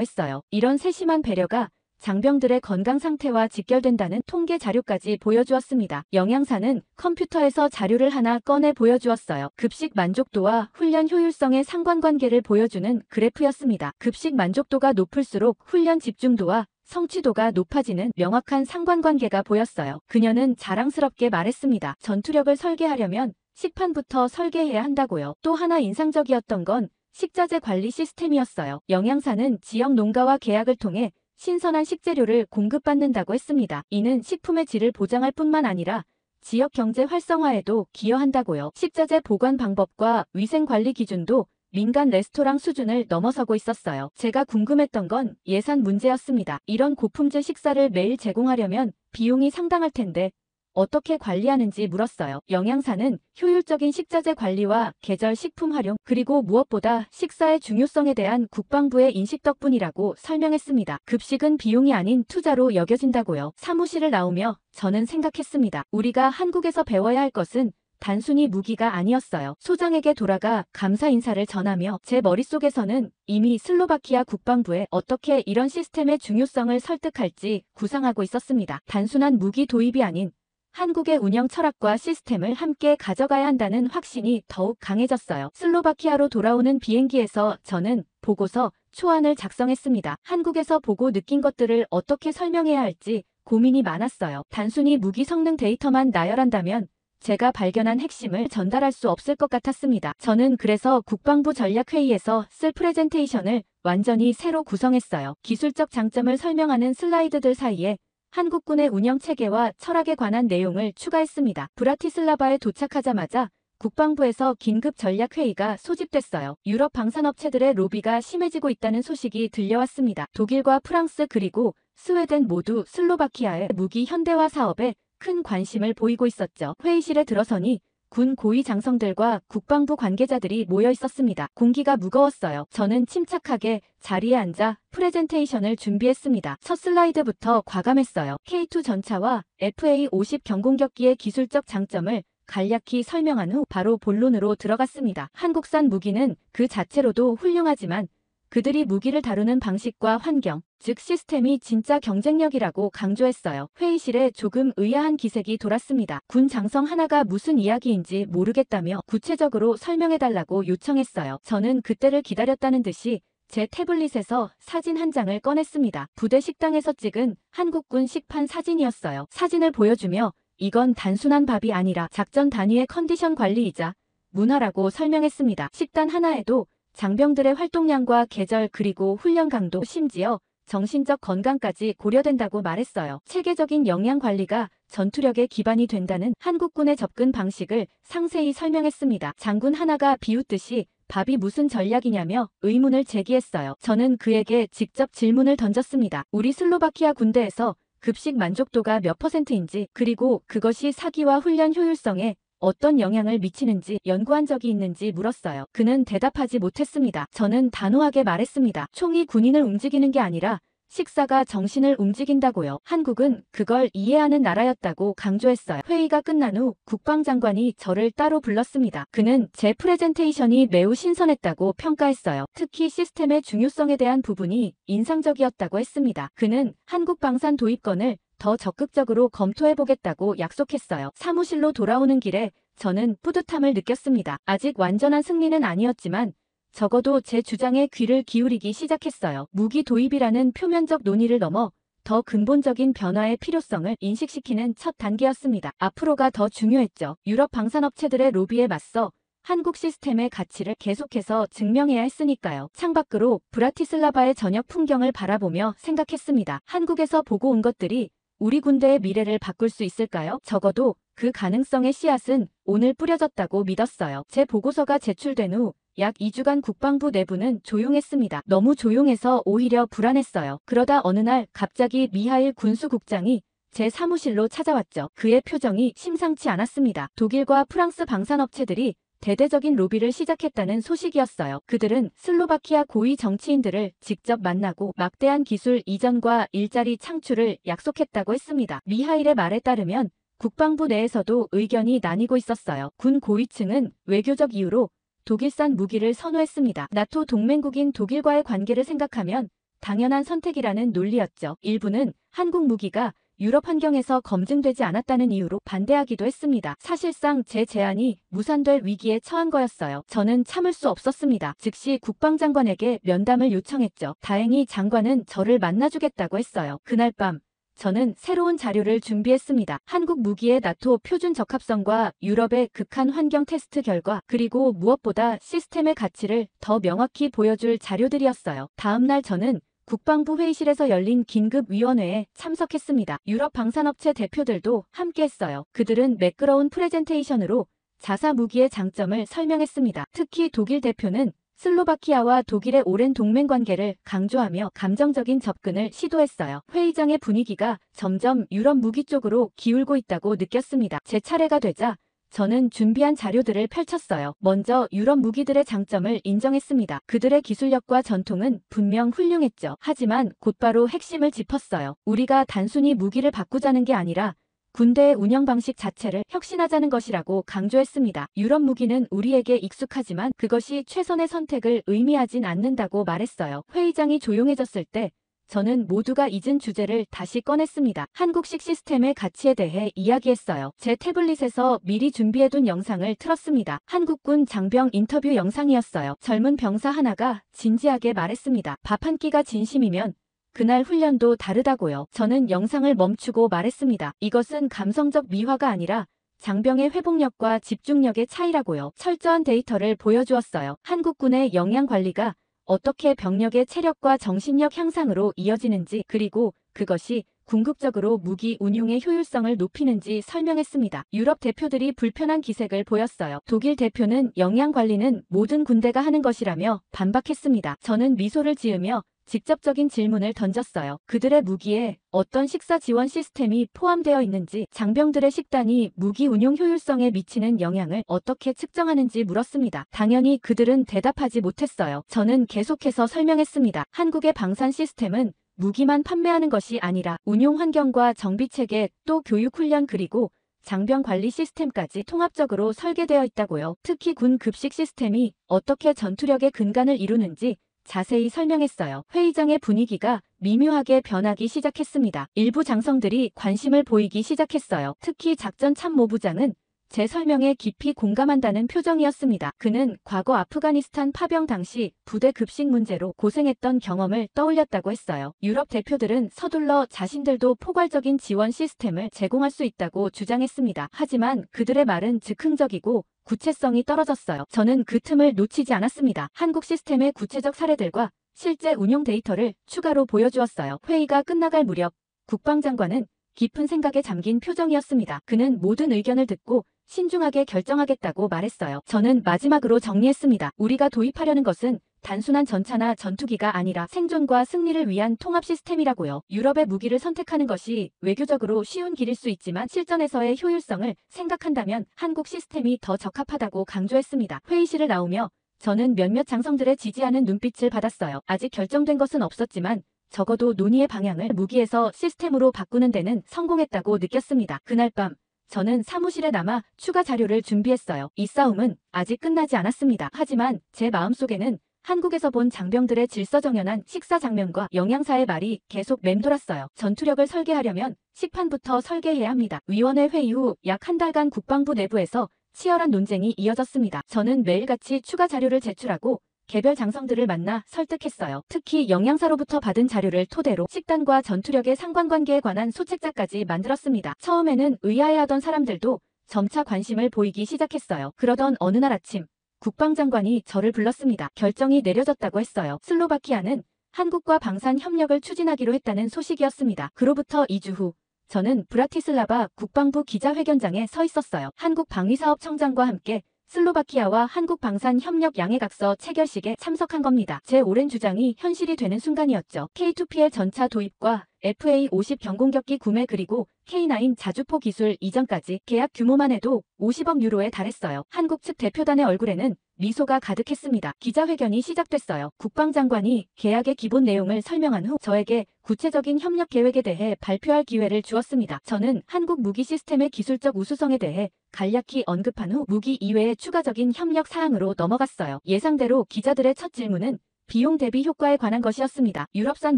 했어요. 이런 세심한 배려가 장병들의 건강 상태와 직결된다는 통계 자료까지 보여주었습니다. 영양사는 컴퓨터에서 자료를 하나 꺼내 보여주었어요. 급식 만족도와 훈련 효율성의 상관관계를 보여주는 그래프였습니다. 급식 만족도가 높을수록 훈련 집중도와 성취도가 높아지는 명확한 상관관계가 보였어요. 그녀는 자랑스럽게 말했습니다. 전투력을 설계하려면 식판부터 설계해야 한다고요. 또 하나 인상적이었던 건 식자재 관리 시스템이었어요. 영양사는 지역 농가와 계약을 통해 신선한 식재료를 공급받는다고 했습니다. 이는 식품의 질을 보장할 뿐만 아니라 지역 경제 활성화에도 기여한다고요. 식자재 보관 방법과 위생 관리 기준도 민간 레스토랑 수준을 넘어서고 있었어요. 제가 궁금했던 건 예산 문제였습니다. 이런 고품질 식사를 매일 제공하려면 비용이 상당할 텐데 어떻게 관리하는지 물었어요. 영양사는 효율적인 식자재 관리와 계절 식품 활용, 그리고 무엇보다 식사의 중요성에 대한 국방부의 인식 덕분이라고 설명했습니다. 급식은 비용이 아닌 투자로 여겨진다고요. 사무실을 나오며 저는 생각했습니다. 우리가 한국에서 배워야 할 것은 단순히 무기가 아니었어요. 소장에게 돌아가 감사 인사를 전하며 제 머릿속에서는 이미 슬로바키아 국방부에 어떻게 이런 시스템의 중요성을 설득할지 구상하고 있었습니다. 단순한 무기 도입이 아닌 한국의 운영 철학과 시스템을 함께 가져가야 한다는 확신이 더욱 강해졌어요. 슬로바키아로 돌아오는 비행기에서 저는 보고서 초안을 작성했습니다. 한국에서 보고 느낀 것들을 어떻게 설명해야 할지 고민이 많았어요. 단순히 무기 성능 데이터만 나열한다면 제가 발견한 핵심을 전달할 수 없을 것 같았습니다. 저는 그래서 국방부 전략회의에서 쓸 프레젠테이션을 완전히 새로 구성했어요. 기술적 장점을 설명하는 슬라이드들 사이에 한국군의 운영 체계와 철학에 관한 내용을 추가했습니다. 브라티슬라바에 도착하자마자 국방부에서 긴급 전략회의가 소집됐어요. 유럽 방산업체들의 로비가 심해지고 있다는 소식이 들려왔습니다. 독일과 프랑스 그리고 스웨덴 모두 슬로바키아의 무기 현대화 사업에 큰 관심을 보이고 있었죠. 회의실에 들어서니 군 고위 장성들과 국방부 관계자들이 모여 있었습니다. 공기가 무거웠어요. 저는 침착하게 자리에 앉아 프레젠테이션을 준비했습니다. 첫 슬라이드부터 과감했어요. K2 전차와 FA-50 경공격기의 기술적 장점을 간략히 설명한 후 바로 본론으로 들어갔습니다. 한국산 무기는 그 자체로도 훌륭하지만 그들이 무기를 다루는 방식과 환경, 즉 시스템이 진짜 경쟁력이라고 강조했어요. 회의실에 조금 의아한 기색이 돌았습니다. 군 장성 하나가 무슨 이야기인지 모르겠다며 구체적으로 설명해달라고 요청했어요. 저는 그때를 기다렸다는 듯이 제 태블릿에서 사진 한 장을 꺼냈습니다. 부대 식당에서 찍은 한국군 식판 사진이었어요. 사진을 보여주며 이건 단순한 밥이 아니라 작전 단위의 컨디션 관리이자 문화라고 설명했습니다. 식단 하나에도 장병들의 활동량과 계절 그리고 훈련 강도 심지어 정신적 건강까지 고려된다고 말했어요. 체계적인 영양 관리가 전투력의 기반이 된다는 한국군의 접근 방식을 상세히 설명했습니다. 장군 하나가 비웃듯이 밥이 무슨 전략이냐며 의문을 제기했어요. 저는 그에게 직접 질문을 던졌습니다. 우리 슬로바키아 군대에서 급식 만족도가 몇 %인지 그리고 그것이 사기와 훈련 효율성에 어떤 영향을 미치는지 연구한 적이 있는지 물었어요. 그는 대답하지 못했습니다. 저는 단호하게 말했습니다. 총이 군인을 움직이는 게 아니라 식사가 정신을 움직인다고요. 한국은 그걸 이해하는 나라였다고 강조했어요. 회의가 끝난 후 국방장관이 저를 따로 불렀습니다. 그는 제 프레젠테이션이 매우 신선했다고 평가했어요. 특히 시스템의 중요성에 대한 부분이 인상적이었다고 했습니다. 그는 한국 방산 도입권을 더 적극적으로 검토해보겠다고 약속했어요. 사무실로 돌아오는 길에 저는 뿌듯함을 느꼈습니다. 아직 완전한 승리는 아니었지만 적어도 제 주장에 귀를 기울이기 시작했어요. 무기 도입이라는 표면적 논의를 넘어 더 근본적인 변화의 필요성을 인식시키는 첫 단계였습니다. 앞으로가 더 중요했죠. 유럽 방산업체들의 로비에 맞서 한국 시스템의 가치를 계속해서 증명해야 했으니까요. 창밖으로 브라티슬라바의 저녁 풍경을 바라보며 생각했습니다. 한국에서 보고 온 것들이 우리 군대의 미래를 바꿀 수 있을까요? 적어도 그 가능성의 씨앗은 오늘 뿌려졌다고 믿었어요. 제 보고서가 제출된 후 약 2주간 국방부 내부는 조용했습니다. 너무 조용해서 오히려 불안했어요. 그러다 어느 날 갑자기 미하일 군수국장이 제 사무실로 찾아왔죠. 그의 표정이 심상치 않았습니다. 독일과 프랑스 방산업체들이 대대적인 로비를 시작했다는 소식이었어요. 그들은 슬로바키아 고위 정치인들을 직접 만나고 막대한 기술 이전과 일자리 창출을 약속했다고 했습니다. 미하일의 말에 따르면 국방부 내에서도 의견이 나뉘고 있었어요. 군 고위층은 외교적 이유로 독일산 무기를 선호했습니다. 나토 동맹국인 독일과의 관계를 생각하면 당연한 선택이라는 논리였죠. 일부는 한국 무기가 유럽 환경에서 검증되지 않았다는 이유로 반대하기도 했습니다. 사실상 제 제안이 무산될 위기에 처한 거였어요. 저는 참을 수 없었습니다. 즉시 국방장관에게 면담을 요청했죠. 다행히 장관은 저를 만나주겠다고 했어요. 그날 밤 저는 새로운 자료를 준비했습니다. 한국 무기의 나토 표준 적합성과 유럽의 극한 환경 테스트 결과, 그리고 무엇보다 시스템의 가치를 더 명확히 보여줄 자료들이었어요. 다음날 저는 국방부 회의실에서 열린 긴급위원회에 참석했습니다. 유럽 방산업체 대표들도 함께했어요. 그들은 매끄러운 프레젠테이션으로 자사 무기의 장점을 설명했습니다. 특히 독일 대표는 슬로바키아와 독일의 오랜 동맹 관계를 강조하며 감정적인 접근을 시도했어요. 회의장의 분위기가 점점 유럽 무기 쪽으로 기울고 있다고 느꼈습니다. 제 차례가 되자 저는 준비한 자료들을 펼쳤어요. 먼저 유럽 무기들의 장점을 인정했습니다. 그들의 기술력과 전통은 분명 훌륭했죠. 하지만 곧바로 핵심을 짚었어요. 우리가 단순히 무기를 바꾸자는 게 아니라 군대의 운영 방식 자체를 혁신하자는 것이라고 강조했습니다. 유럽 무기는 우리에게 익숙하지만 그것이 최선의 선택을 의미하진 않는다고 말했어요. 회의장이 조용해졌을 때 저는 모두가 잊은 주제를 다시 꺼냈습니다. 한국식 시스템의 가치에 대해 이야기했어요. 제 태블릿에서 미리 준비해둔 영상을 틀었습니다. 한국군 장병 인터뷰 영상이었어요. 젊은 병사 하나가 진지하게 말했습니다. 밥 한 끼가 진심이면 그날 훈련도 다르다고요. 저는 영상을 멈추고 말했습니다. 이것은 감성적 미화가 아니라 장병의 회복력과 집중력의 차이라고요. 철저한 데이터를 보여주었어요. 한국군의 영양 관리가 어떻게 병력의 체력과 정신력 향상으로 이어지는지, 그리고 그것이 궁극적으로 무기 운용의 효율성을 높이는지 설명했습니다. 유럽 대표들이 불편한 기색을 보였어요. 독일 대표는 영양 관리는 모든 군대가 하는 것이라며 반박했습니다. 저는 미소를 지으며 직접적인 질문을 던졌어요. 그들의 무기에 어떤 식사 지원 시스템이 포함되어 있는지, 장병들의 식단이 무기 운용 효율성에 미치는 영향을 어떻게 측정하는지 물었습니다. 당연히 그들은 대답하지 못했어요. 저는 계속해서 설명했습니다. 한국의 방산 시스템은 무기만 판매하는 것이 아니라 운용 환경과 정비 체계, 또 교육 훈련, 그리고 장병 관리 시스템까지 통합적으로 설계되어 있다고요. 특히 군 급식 시스템이 어떻게 전투력의 근간을 이루는지 자세히 설명했어요. 회의장의 분위기가 미묘하게 변하기 시작했습니다. 일부 장성들이 관심을 보이기 시작했어요. 특히 작전 참모부장은 제 설명에 깊이 공감한다는 표정이었습니다. 그는 과거 아프가니스탄 파병 당시 부대 급식 문제로 고생했던 경험을 떠올렸다고 했어요. 유럽 대표들은 서둘러 자신들도 포괄적인 지원 시스템을 제공할 수 있다고 주장했습니다. 하지만 그들의 말은 즉흥적이고 구체성이 떨어졌어요. 저는 그 틈을 놓치지 않았습니다. 한국 시스템의 구체적 사례들과 실제 운용 데이터를 추가로 보여주었어요. 회의가 끝나갈 무렵 국방장관은 깊은 생각에 잠긴 표정이었습니다. 그는 모든 의견을 듣고 신중하게 결정하겠다고 말했어요. 저는 마지막으로 정리했습니다. 우리가 도입하려는 것은 단순한 전차나 전투기가 아니라 생존과 승리를 위한 통합 시스템이라고요. 유럽의 무기를 선택하는 것이 외교적으로 쉬운 길일 수 있지만 실전에서의 효율성을 생각한다면 한국 시스템이 더 적합하다고 강조했습니다. 회의실을 나오며 저는 몇몇 장성들의 지지하는 눈빛을 받았어요. 아직 결정된 것은 없었지만 적어도 논의의 방향을 무기에서 시스템으로 바꾸는 데는 성공했다고 느꼈습니다. 그날 밤 저는 사무실에 남아 추가 자료를 준비했어요. 이 싸움은 아직 끝나지 않았습니다. 하지만 제 마음속에는 한국에서 본 장병들의 질서정연한 식사 장면과 영양사의 말이 계속 맴돌았어요. 전투력을 설계하려면 식판부터 설계해야 합니다. 위원회 회의 후 약 한 달간 국방부 내부에서 치열한 논쟁이 이어졌습니다. 저는 매일같이 추가 자료를 제출하고 개별 장성들을 만나 설득했어요. 특히 영양사로부터 받은 자료를 토대로 식단과 전투력의 상관관계에 관한 소책자까지 만들었습니다. 처음에는 의아해하던 사람들도 점차 관심을 보이기 시작했어요. 그러던 어느 날 아침 국방장관이 저를 불렀습니다. 결정이 내려졌다고 했어요. 슬로바키아는 한국과 방산 협력을 추진하기로 했다는 소식이었습니다. 그로부터 2주 후 저는 브라티슬라바 국방부 기자회견장에 서 있었어요. 한국 방위사업청장과 함께 슬로바키아와 한국 방산 협력 양해각서 체결식에 참석한 겁니다. 제 오랜 주장이 현실이 되는 순간이었죠. K2PL 전차 도입과 FA-50 경공격기 구매 그리고 K9 자주포 기술 이전까지 계약 규모만 해도 50억 유로에 달했어요. 한국 측 대표단의 얼굴에는 미소가 가득했습니다. 기자회견이 시작됐어요. 국방장관이 계약의 기본 내용을 설명한 후 저에게 구체적인 협력 계획에 대해 발표할 기회를 주었습니다. 저는 한국 무기 시스템의 기술적 우수성에 대해 간략히 언급한 후 무기 이외의 추가적인 협력 사항으로 넘어갔어요. 예상대로 기자들의 첫 질문은 비용 대비 효과에 관한 것이었습니다. 유럽산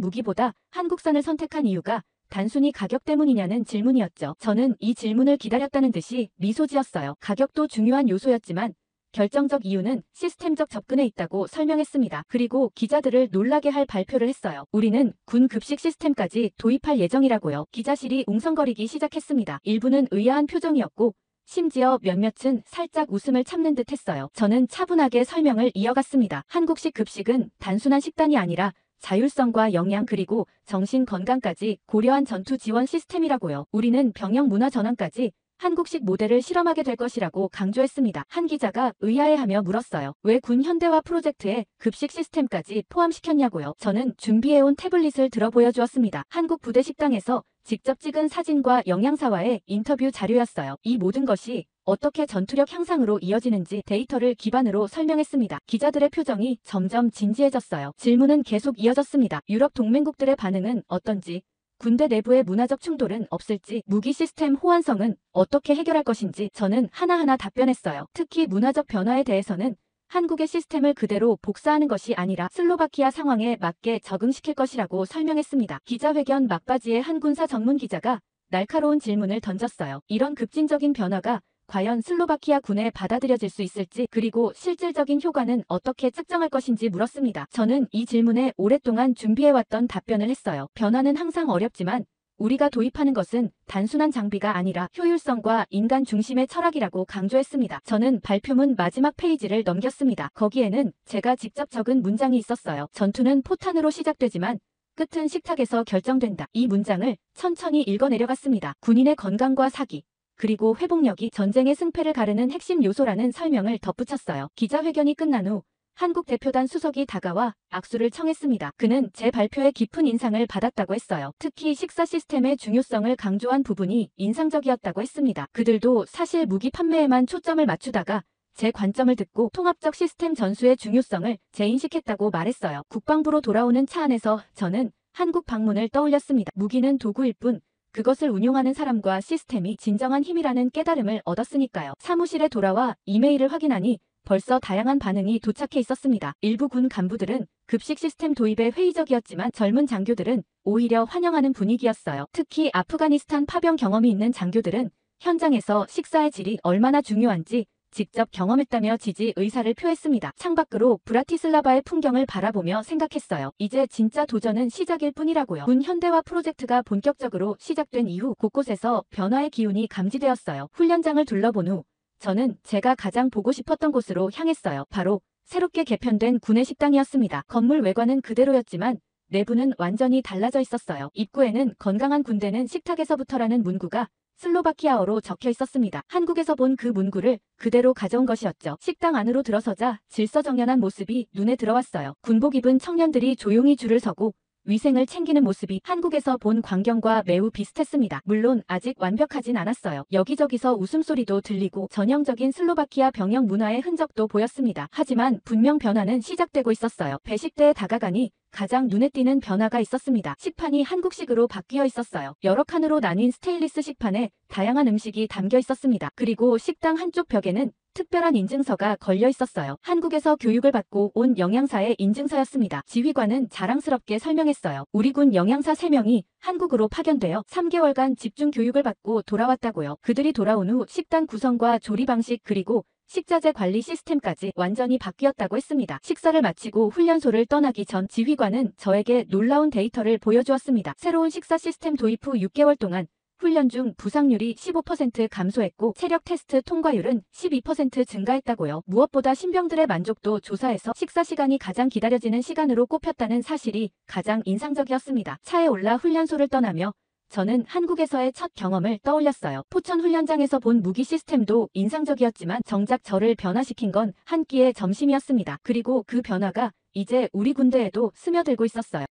무기보다 한국산을 선택한 이유가 단순히 가격 때문이냐는 질문이었죠. 저는 이 질문을 기다렸다는 듯이 미소 지었어요. 가격도 중요한 요소였지만 결정적 이유는 시스템적 접근에 있다고 설명했습니다. 그리고 기자들을 놀라게 할 발표를 했어요. 우리는 군 급식 시스템까지 도입할 예정이라고요. 기자실이 웅성거리기 시작했습니다. 일부는 의아한 표정이었고 심지어 몇몇은 살짝 웃음을 참는 듯 했어요. 저는 차분하게 설명을 이어갔습니다. 한국식 급식은 단순한 식단이 아니라 자율성과 영양 그리고 정신 건강까지 고려한 전투 지원 시스템이라고요. 우리는 병영 문화 전환까지 한국식 모델을 실험하게 될 것이라고 강조했습니다. 한 기자가 의아해하며 물었어요. 왜 군 현대화 프로젝트에 급식 시스템까지 포함시켰냐고요. 저는 준비해온 태블릿을 들어 보여주었습니다. 한국 부대 식당에서 직접 찍은 사진과 영양사와의 인터뷰 자료였어요. 이 모든 것이 어떻게 전투력 향상으로 이어지는지 데이터를 기반으로 설명했습니다. 기자들의 표정이 점점 진지해졌어요. 질문은 계속 이어졌습니다. 유럽 동맹국들의 반응은 어떤지, 군대 내부의 문화적 충돌은 없을지, 무기 시스템 호환성은 어떻게 해결할 것인지 저는 하나하나 답변했어요. 특히 문화적 변화에 대해서는 한국의 시스템을 그대로 복사하는 것이 아니라 슬로바키아 상황에 맞게 적응시킬 것이라고 설명했습니다. 기자회견 막바지에 한 군사 전문 기자가 날카로운 질문을 던졌어요. 이런 급진적인 변화가 과연 슬로바키아 군에 받아들여질 수 있을지 그리고 실질적인 효과는 어떻게 측정할 것인지 물었습니다. 저는 이 질문에 오랫동안 준비해왔던 답변을 했어요. 변화는 항상 어렵지만 우리가 도입하는 것은 단순한 장비가 아니라 효율성과 인간 중심의 철학이라고 강조했습니다. 저는 발표문 마지막 페이지를 넘겼습니다. 거기에는 제가 직접 적은 문장이 있었어요. 전투는 포탄으로 시작되지만 끝은 식탁에서 결정된다. 이 문장을 천천히 읽어내려갔습니다. 군인의 건강과 사기 그리고 회복력이 전쟁의 승패를 가르는 핵심 요소라는 설명을 덧붙였어요. 기자회견이 끝난 후 한국 대표단 수석이 다가와 악수를 청했습니다. 그는 제 발표에 깊은 인상을 받았다고 했어요. 특히 식사 시스템의 중요성을 강조한 부분이 인상적이었다고 했습니다. 그들도 사실 무기 판매에만 초점을 맞추다가 제 관점을 듣고 통합적 시스템 전수의 중요성을 재인식했다고 말했어요. 국방부로 돌아오는 차 안에서 저는 한국 방문을 떠올렸습니다. 무기는 도구일 뿐 그것을 운용하는 사람과 시스템이 진정한 힘이라는 깨달음을 얻었으니까요. 사무실에 돌아와 이메일을 확인하니 벌써 다양한 반응이 도착해 있었습니다. 일부 군 간부들은 급식 시스템 도입에 회의적이었지만 젊은 장교들은 오히려 환영하는 분위기였어요. 특히 아프가니스탄 파병 경험이 있는 장교들은 현장에서 식사의 질이 얼마나 중요한지 직접 경험했다며 지지 의사를 표했습니다. 창밖으로 브라티슬라바의 풍경을 바라보며 생각했어요. 이제 진짜 도전은 시작일 뿐이라고요. 군 현대화 프로젝트가 본격적으로 시작된 이후 곳곳에서 변화의 기운이 감지되었어요. 훈련장을 둘러본 후 저는 제가 가장 보고 싶었던 곳으로 향했어요. 바로 새롭게 개편된 군의 식당이었습니다. 건물 외관은 그대로였지만 내부는 완전히 달라져 있었어요. 입구에는 건강한 군대는 식탁에서부터라는 문구가 슬로바키아어로 적혀 있었습니다. 한국에서 본 그 문구를 그대로 가져온 것이었죠. 식당 안으로 들어서자 질서정연한 모습이 눈에 들어왔어요. 군복 입은 청년들이 조용히 줄을 서고 위생을 챙기는 모습이 한국에서 본 광경과 매우 비슷했습니다. 물론 아직 완벽하진 않았어요. 여기저기서 웃음소리도 들리고 전형적인 슬로바키아 병영 문화의 흔적도 보였습니다. 하지만 분명 변화는 시작되고 있었어요. 배식대에 다가가니 가장 눈에 띄는 변화가 있었습니다. 식판이 한국식으로 바뀌어 있었어요. 여러 칸으로 나뉜 스테인리스 식판에 다양한 음식이 담겨 있었습니다. 그리고 식당 한쪽 벽에는 특별한 인증서가 걸려 있었어요. 한국에서 교육을 받고 온 영양사의 인증서였습니다. 지휘관은 자랑스럽게 설명했어요. 우리 군 영양사 3명이 한국으로 파견되어 3개월간 집중 교육을 받고 돌아왔다고요. 그들이 돌아온 후 식단 구성과 조리 방식 그리고 식자재 관리 시스템까지 완전히 바뀌었다고 했습니다. 식사를 마치고 훈련소를 떠나기 전 지휘관은 저에게 놀라운 데이터를 보여주었습니다. 새로운 식사 시스템 도입 후 6개월 동안 훈련 중 부상률이 15% 감소했고 체력 테스트 통과율은 12% 증가했다고요. 무엇보다 신병들의 만족도 조사에서 식사 시간이 가장 기다려지는 시간으로 꼽혔다는 사실이 가장 인상적이었습니다. 차에 올라 훈련소를 떠나며 저는 한국에서의 첫 경험을 떠올렸어요. 포천 훈련장에서 본 무기 시스템도 인상적이었지만 정작 저를 변화시킨 건 한 끼의 점심이었습니다. 그리고 그 변화가 이제 우리 군대에도 스며들고 있었어요.